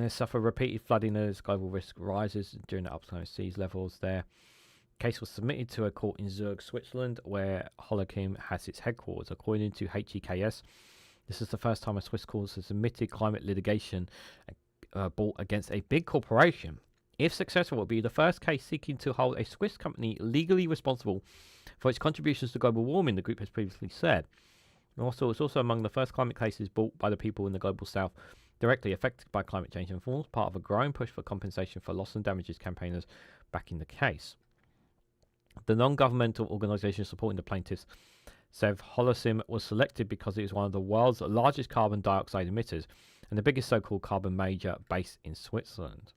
Suffer repeated flooding as global risk rises during the uptime of seas levels there. Case was submitted to a court in Zurich, Switzerland, where Holcim has its headquarters. According to HEKS, this is the first time a Swiss court has submitted climate litigation brought against a big corporation. If successful, it will be the first case seeking to hold a Swiss company legally responsible for its contributions to global warming, the group has previously said. And also, it's also among the first climate cases brought by the people in the global south directly affected by climate change and forms part of a growing push for compensation for loss and damages campaigners backing the case. The non-governmental organisation supporting the plaintiffs said Holcim was selected because it is one of the world's largest carbon dioxide emitters and the biggest so-called carbon major based in Switzerland.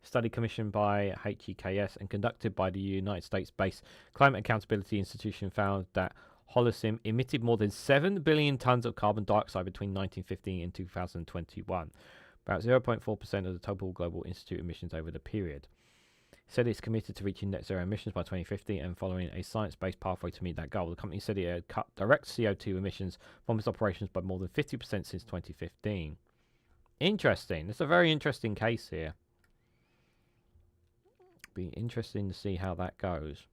Study commissioned by HEKS and conducted by the United States-based Climate Accountability Institution found that Holcim emitted more than 7 billion tons of carbon dioxide between 1950 and 2021, about 0.4% of the total global institute emissions over the period. It said it's committed to reaching net zero emissions by 2050 and following a science-based pathway to meet that goal. The company said it had cut direct CO2 emissions from its operations by more than 50% since 2015. Interesting. It's a very interesting case here. Be interesting to see how that goes.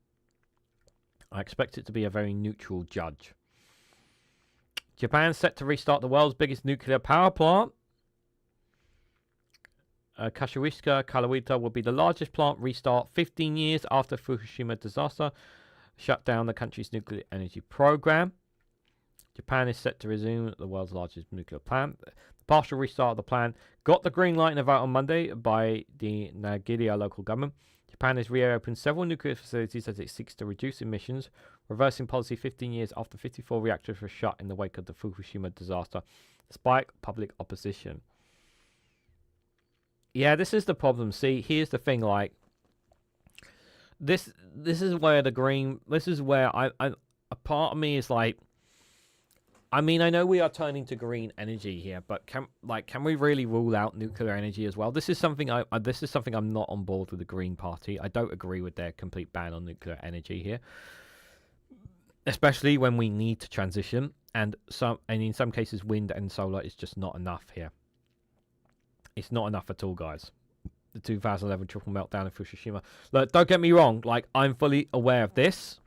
I expect it to be a very neutral judge. Japan set to restart the world's biggest nuclear power plant. Kashiwashika Kalawita will be the largest plant restart 15 years after Fukushima disaster shut down the country's nuclear energy program. Japan is set to resume the world's largest nuclear plant. The partial restart of the plant got the green light in a vote on Monday by the Nagaya local government. Japan has reopened several nuclear facilities as it seeks to reduce emissions, reversing policy 15 years after 54 reactors were shut in the wake of the Fukushima disaster, despite public opposition. Yeah, this is the problem. See, here's the thing, like, this is where the green, this is where a part of me is like, I mean, I know we are turning to green energy here, but can we really rule out nuclear energy as well? This is something I'm not on board with the Green Party. I don't agree with their complete ban on nuclear energy here, especially when we need to transition, and in some cases, wind and solar is just not enough here. It's not enough at all, guys. The 2011 triple meltdown in Fukushima. Look, don't get me wrong. Like, I'm fully aware of this.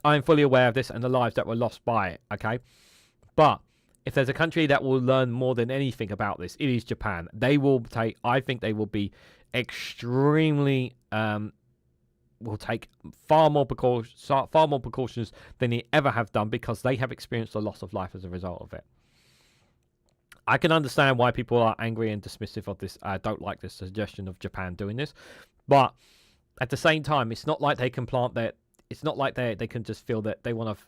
I'm fully aware of this and the lives that were lost by it. Okay. But if there's a country that will learn more than anything about this, it is Japan. They will take, I think they will be extremely, will take far more precautions than they ever have done because they have experienced a loss of life as a result of it. I can understand why people are angry and dismissive of this. I don't like this suggestion of Japan doing this. But at the same time, it's not like they can plant that. It's not like they can just feel that they want to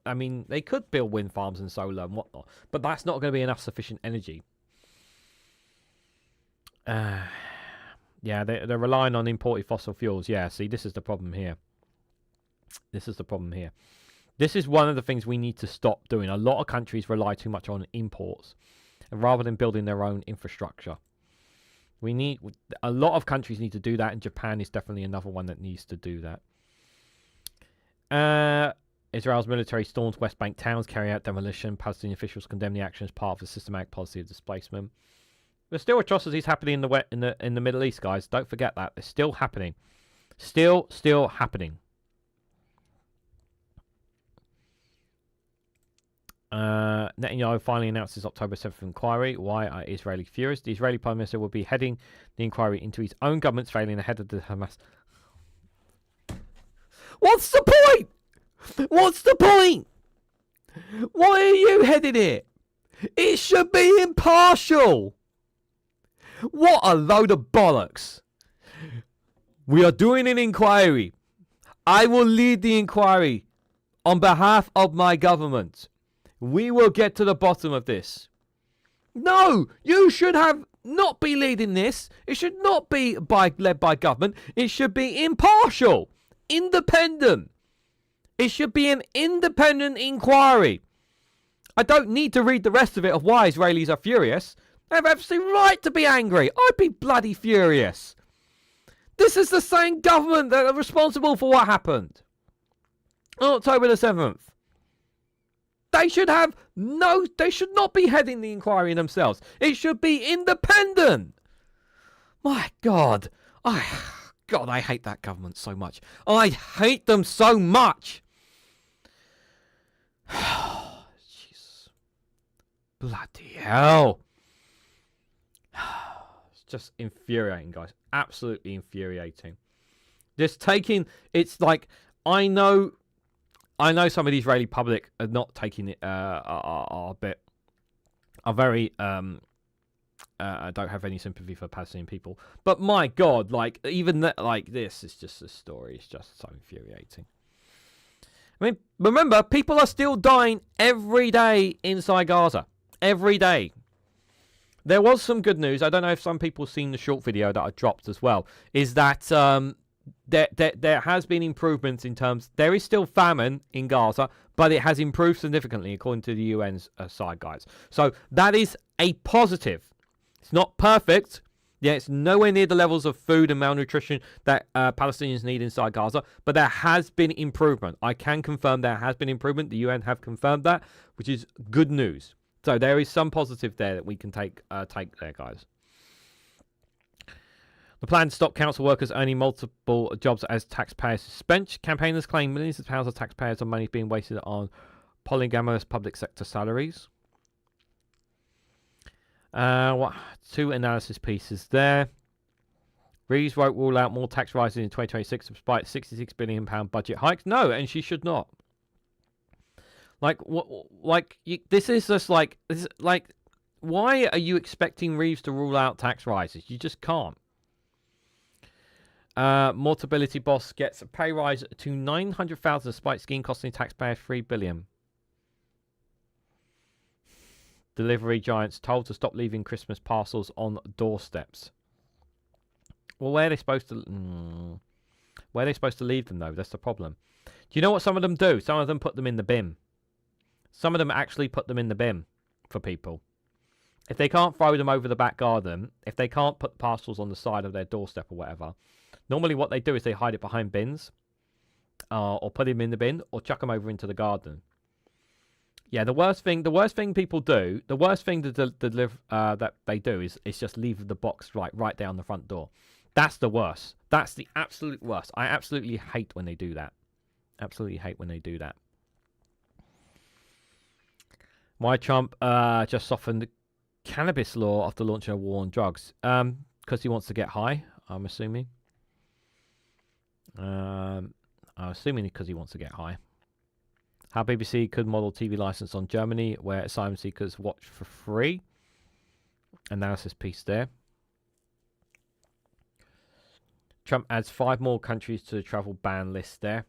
I mean, they could build wind farms and solar and whatnot, but that's not going to be enough sufficient energy. Yeah, they're relying on imported fossil fuels. Yeah, see, this is the problem here. This is the problem here. This is one of the things we need to stop doing. A lot of countries rely too much on imports rather than building their own infrastructure. A lot of countries need to do that, and Japan is definitely another one that needs to do that. Israel's military stormed West Bank towns, carrying out demolition. Palestinian officials condemn the action as part of a systematic policy of displacement. There's still atrocities happening in the Middle East, guys. Don't forget that. They're still happening. Still happening. Netanyahu finally announced his October 7th inquiry. Why are Israeli furious? The Israeli Prime Minister will be heading the inquiry into his own government's failing ahead of the Hamas. What's the point? What's the point? Why are you heading it? It should be impartial. What a load of bollocks. We are doing an inquiry. I will lead the inquiry on behalf of my government. We will get to the bottom of this. No, you should have not be leading this. It should not be led by government. It should be impartial, independent. It should be an independent inquiry. I don't need to read the rest of it of why Israelis are furious. They have absolute right to be angry. I'd be bloody furious. This is the same government that are responsible for what happened. on October the 7th. They should not be heading the inquiry themselves. It should be independent. My God. God, I hate that government so much. I hate them so much. Jesus. Bloody hell. It's just infuriating, guys. Absolutely infuriating. Just taking, it's like, I know some of the Israeli public are not taking it, are very, I don't have any sympathy for Palestinian people. But my God, like, even that, like, this is just a story. It's just so infuriating. I mean, remember, people are still dying every day inside Gaza. Every day. There was some good news. I don't know if some people have seen the short video that I dropped as well. Is that there has been improvements in terms... There is still famine in Gaza, but it has improved significantly according to the UN's side, guys. So that is a positive. It's not perfect. Yeah, it's nowhere near the levels of food and malnutrition that Palestinians need inside Gaza, but there has been improvement. I can confirm there has been improvement. The UN have confirmed that, which is good news. So there is some positive there that we can take there, guys. The plan to stop council workers earning multiple jobs as taxpayers suspension. Campaigners claim millions of pounds of taxpayers' money being wasted on polygamous public sector salaries. Two analysis pieces there. Reeves won't rule out more tax rises in 2026 despite £66 billion budget hikes. No, and she should not. Like what? Like this is just like why are you expecting Reeves to rule out tax rises? You just can't. Mortability boss gets a pay rise to 900,000 despite scheme costing taxpayers $3 billion. Delivery giants told to stop leaving Christmas parcels on doorsteps. Well, where are they supposed to? Where are they supposed to leave them though? That's the problem. Do you know what some of them do? Some of them put them in the bin. Some of them actually put them in the bin for people. If they can't throw them over the back garden, if they can't put parcels on the side of their doorstep or whatever, normally what they do is they hide it behind bins, or put them in the bin, or chuck them over into the garden. Yeah, the worst thing people do, the worst thing that they do is just leave the box right down the front door. That's the worst. That's the absolute worst. I absolutely hate when they do that. Absolutely hate when they do that. Why Trump just softened the cannabis law after launching a war on drugs? Because he wants to get high, I'm assuming. I'm assuming because he wants to get high. How BBC could model TV license on Germany, where asylum seekers watch for free. Analysis piece there. Trump adds 5 more countries to the travel ban list there.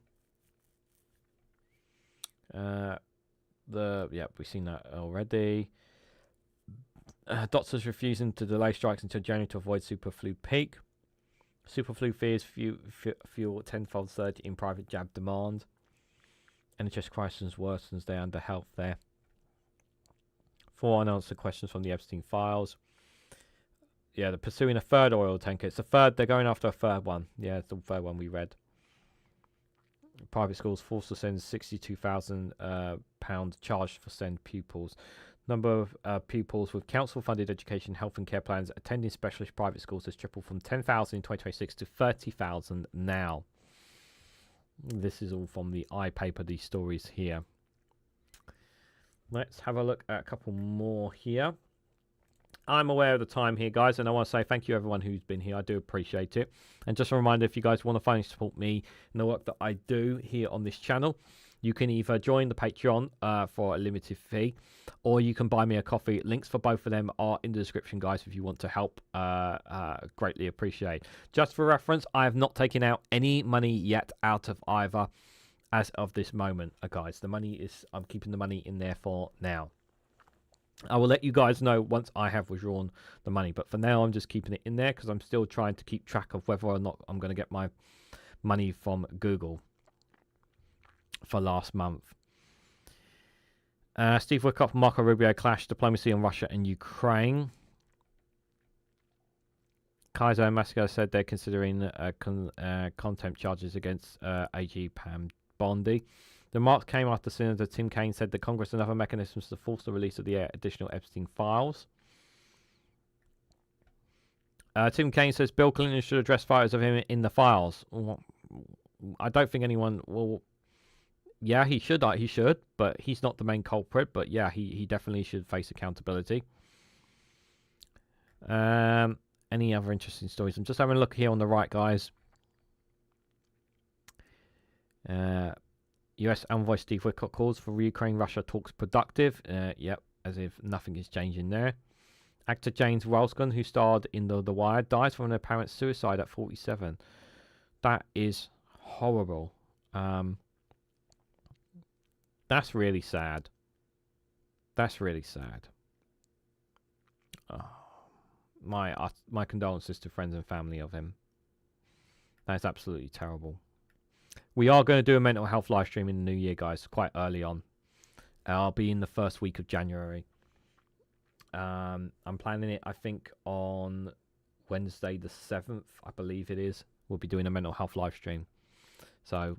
We've seen that already. Doctors refusing to delay strikes until January to avoid super flu peak. Super flu fears fuel tenfold surge in private jab demand. NHS crisis worsens their under health there. 4 unanswered questions from the Epstein files. Yeah, they're pursuing a third oil tanker. It's a third. They're going after a third one. Yeah, it's the third one we read. Private schools forced to send £62,000 charge for send pupils. Number of pupils with council-funded education, health and care plans attending specialist private schools has tripled from 10,000 in 2026 to 30,000 now. This is all from the iPaper, these stories here. Let's have a look at a couple more here. I'm aware of the time here, guys, and I want to say thank you everyone who's been here. I do appreciate it. And just a reminder, if you guys want to financially support me in the work that I do here on this channel, you can either join the Patreon for a limited fee, or you can buy me a coffee. Links for both of them are in the description, guys, if you want to help. Greatly appreciate. Just for reference, I have not taken out any money yet out of either as of this moment, guys. I'm keeping the money in there for now. I will let you guys know once I have withdrawn the money, but for now I'm just keeping it in there because I'm still trying to keep track of whether or not I'm going to get my money from Google for last month. Steve Wickoff and Marco Rubio clash, diplomacy on Russia and Ukraine. Kaiser and Moscow said they're considering contempt charges against AG Pam Bondi. The remarks came after Senator Tim Kaine said that Congress and other mechanisms to force the release of the additional Epstein files. Tim Kaine says Bill Clinton should address photos of him in the files. Well, I don't think anyone will. Yeah, he should. He should, but he's not the main culprit. But yeah, he definitely should face accountability. Any other interesting stories? I'm just having a look here on the right, guys. U.S. Envoy Steve Witkoff calls for Ukraine-Russia talks productive. Yep, as if nothing is changing there. Actor James Walston, who starred in The Wire, dies from an apparent suicide at 47. That is horrible. That's really sad. That's really sad. Oh, my condolences to friends and family of him. That's absolutely terrible. We are going to do a mental health live stream in the new year, guys, quite early on. I'll be in the first week of January. I'm planning it, I think, on Wednesday the 7th, I believe it is. We'll be doing a mental health live stream. So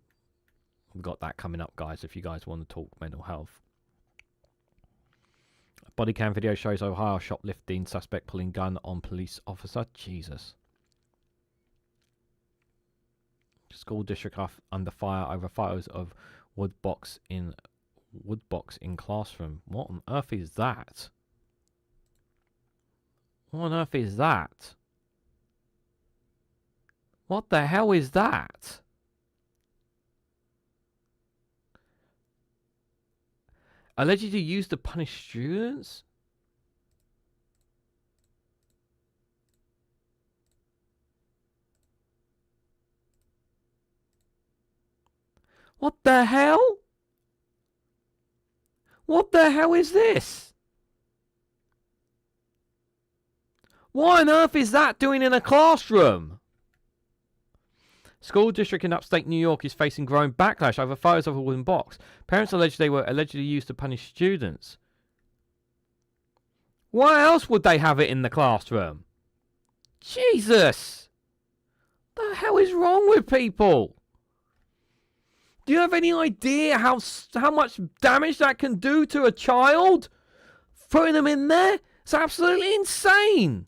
we've got that coming up, guys, if you guys want to talk mental health. Body cam video shows Ohio shoplifting suspect pulling gun on police officer. Jesus. School district under fire over photos of wood box in classroom. What on earth is that? What on earth is that? What the hell is that? Allegedly used to punish students? What the hell? What the hell is this? What on earth is that doing in a classroom? School district in upstate New York is facing growing backlash over photos of a wooden box. Parents allege they were allegedly used to punish students. Why else would they have it in the classroom? Jesus! The hell is wrong with people? Do you have any idea how much damage that can do to a child? Putting them in there? It's absolutely insane.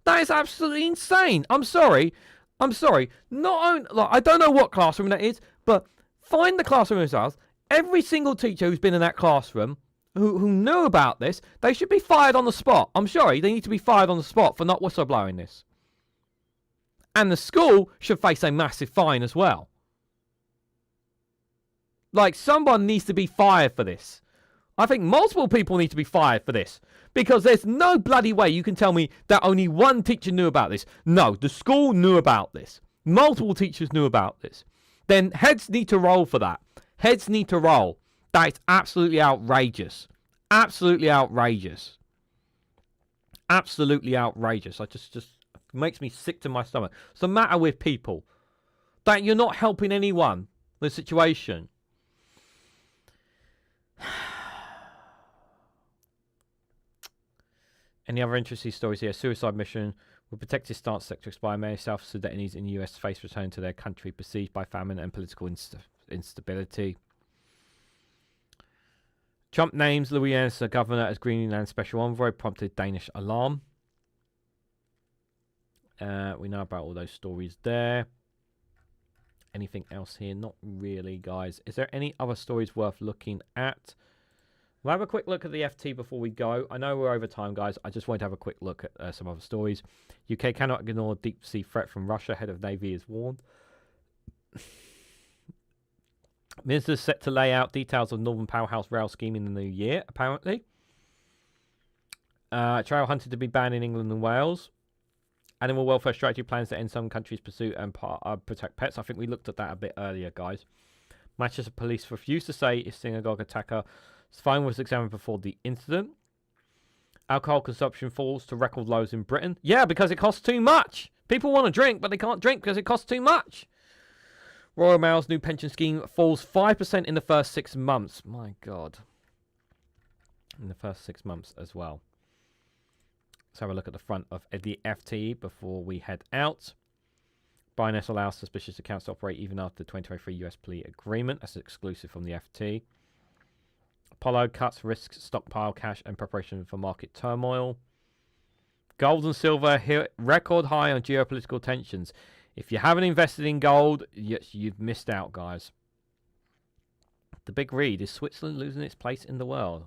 That is absolutely insane. I'm sorry. Not only, like, I don't know what classroom that is, but find the classroom themselves. Every single teacher who's been in that classroom who knew about this, they should be fired on the spot. I'm sorry, they need to be fired on the spot for not whistleblowing this. And the school should face a massive fine as well. Like, someone needs to be fired for this. I think multiple people need to be fired for this. Because there's no bloody way you can tell me that only one teacher knew about this. No, the school knew about this. Multiple teachers knew about this. Then heads need to roll for that. Heads need to roll. That is absolutely outrageous. Absolutely outrageous. Absolutely outrageous. I just makes me sick to my stomach. What's the matter with people? That you're not helping anyone. The situation. Any other interesting stories here? Suicide mission will protect his stance set to expire. Many South Sudanese in the US face return to their country besieged by famine and political instability. Trump names Louisiana governor as Greenland special envoy, prompted Danish alarm. We know about all those stories there. Anything else here? Not really, guys. Is there any other stories worth looking at? We'll have a quick look at the FT before we go. I know we're over time, guys. I just want to have a quick look at some other stories. UK cannot ignore deep sea threat from Russia. Head of Navy is warned. Ministers set to lay out details of Northern Powerhouse rail scheme in the new year, apparently. Trail hunting to be banned in England and Wales. Animal welfare strategy plans to end some countries' pursuit and protect pets. I think we looked at that a bit earlier, guys. Manchester police refused to say if synagogue attacker phone was examined before the incident. Alcohol consumption falls to record lows in Britain. Yeah, because it costs too much. People want to drink, but they can't drink because it costs too much. Royal Mail's new pension scheme falls 5% in the first 6 months. My God. In the first 6 months as well. Let's have a look at the front of the FT before we head out. Binance allows suspicious accounts to operate even after the 2023 US plea agreement. That's exclusive from the FT. Apollo cuts risks, stockpile cash, and preparation for market turmoil. Gold and silver hit record high on geopolitical tensions. If you haven't invested in gold, you've missed out, guys. The big read, is Switzerland losing its place in the world?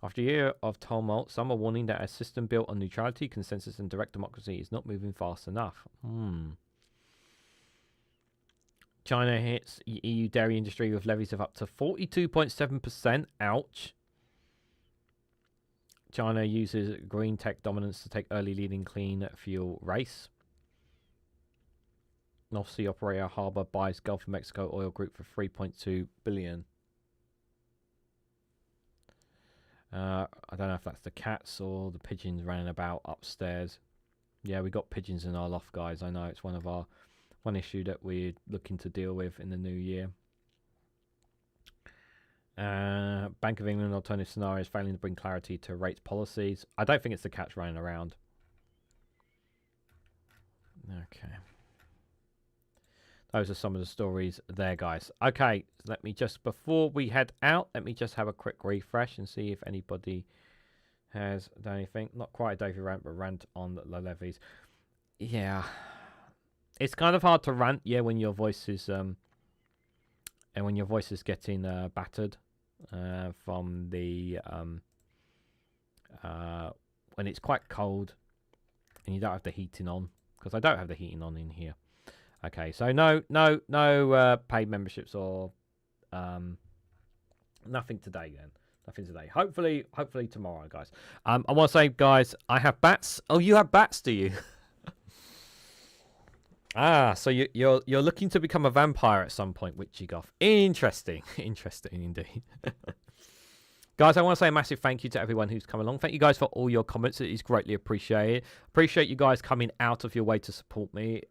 After a year of tumult, some are warning that a system built on neutrality, consensus, and direct democracy is not moving fast enough. China hits EU dairy industry with levies of up to 42.7%. Ouch. China uses green tech dominance to take early lead in clean fuel race. North Sea operator Harbour buys Gulf of Mexico oil group for $3.2 billion. I don't know if that's the cats or the pigeons running about upstairs. Yeah, we got pigeons in our loft, guys. I know it's one issue that we're looking to deal with in the new year. Bank of England alternative scenarios failing to bring clarity to rates policies. I don't think it's the cats running around. Okay. Those are some of the stories there, guys. Okay, let me just, before we head out, let me just have a quick refresh and see if anybody has done anything. Not quite a Davey rant, but rant on the levies. Yeah. It's kind of hard to rant, yeah, when your voice is getting battered from the when it's quite cold and you don't have the heating on, because I don't have the heating on in here. Okay, so no paid memberships or nothing today then. Nothing today. Hopefully tomorrow, guys. I want to say, guys, I have bats. Oh, you have bats, do you? So you're looking to become a vampire at some point, Witchy Goth. Interesting. Interesting indeed. Guys, I want to say a massive thank you to everyone who's come along. Thank you guys for all your comments. It is greatly appreciated. Appreciate you guys coming out of your way to support me.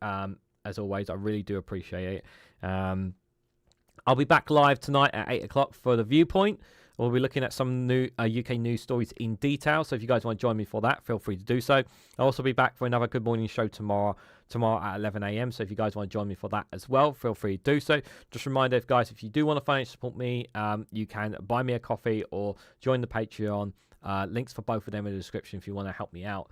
As always, I really do appreciate it. I'll be back live tonight at 8 o'clock for The Viewpoint. We'll be looking at some new UK news stories in detail. So if you guys want to join me for that, feel free to do so. I'll also be back for another Good Morning show tomorrow at 11 a.m. So if you guys want to join me for that as well, feel free to do so. Just a reminder, guys, if you do want to financially support me, you can buy me a coffee or join the Patreon. Links for both of them in the description if you want to help me out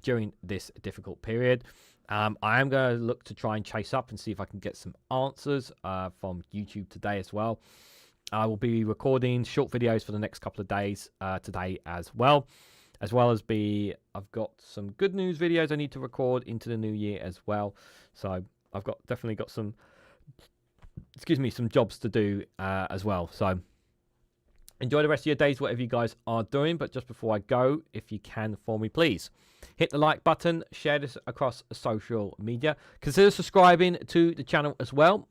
during this difficult period. I am going to look to try and chase up and see if I can get some answers from YouTube today as well. I will be recording short videos for the next couple of days today as well as I've got some good news videos I need to record into the new year as well. So I've definitely got some jobs to do as well. So enjoy the rest of your days, whatever you guys are doing. But just before I go, if you can for me, please hit the like button, share this across social media, consider subscribing to the channel as well.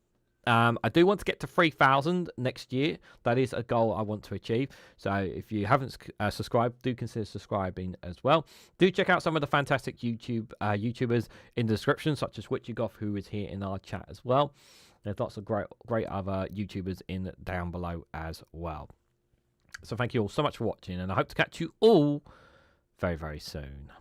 I do want to get to 3,000 next year. That is a goal I want to achieve. So if you haven't subscribed, do consider subscribing as well. Do check out some of the fantastic YouTubers in the description, such as Witchy Goth, who is here in our chat as well. There's lots of great other YouTubers in down below as well. So thank you all so much for watching, and I hope to catch you all very, very soon.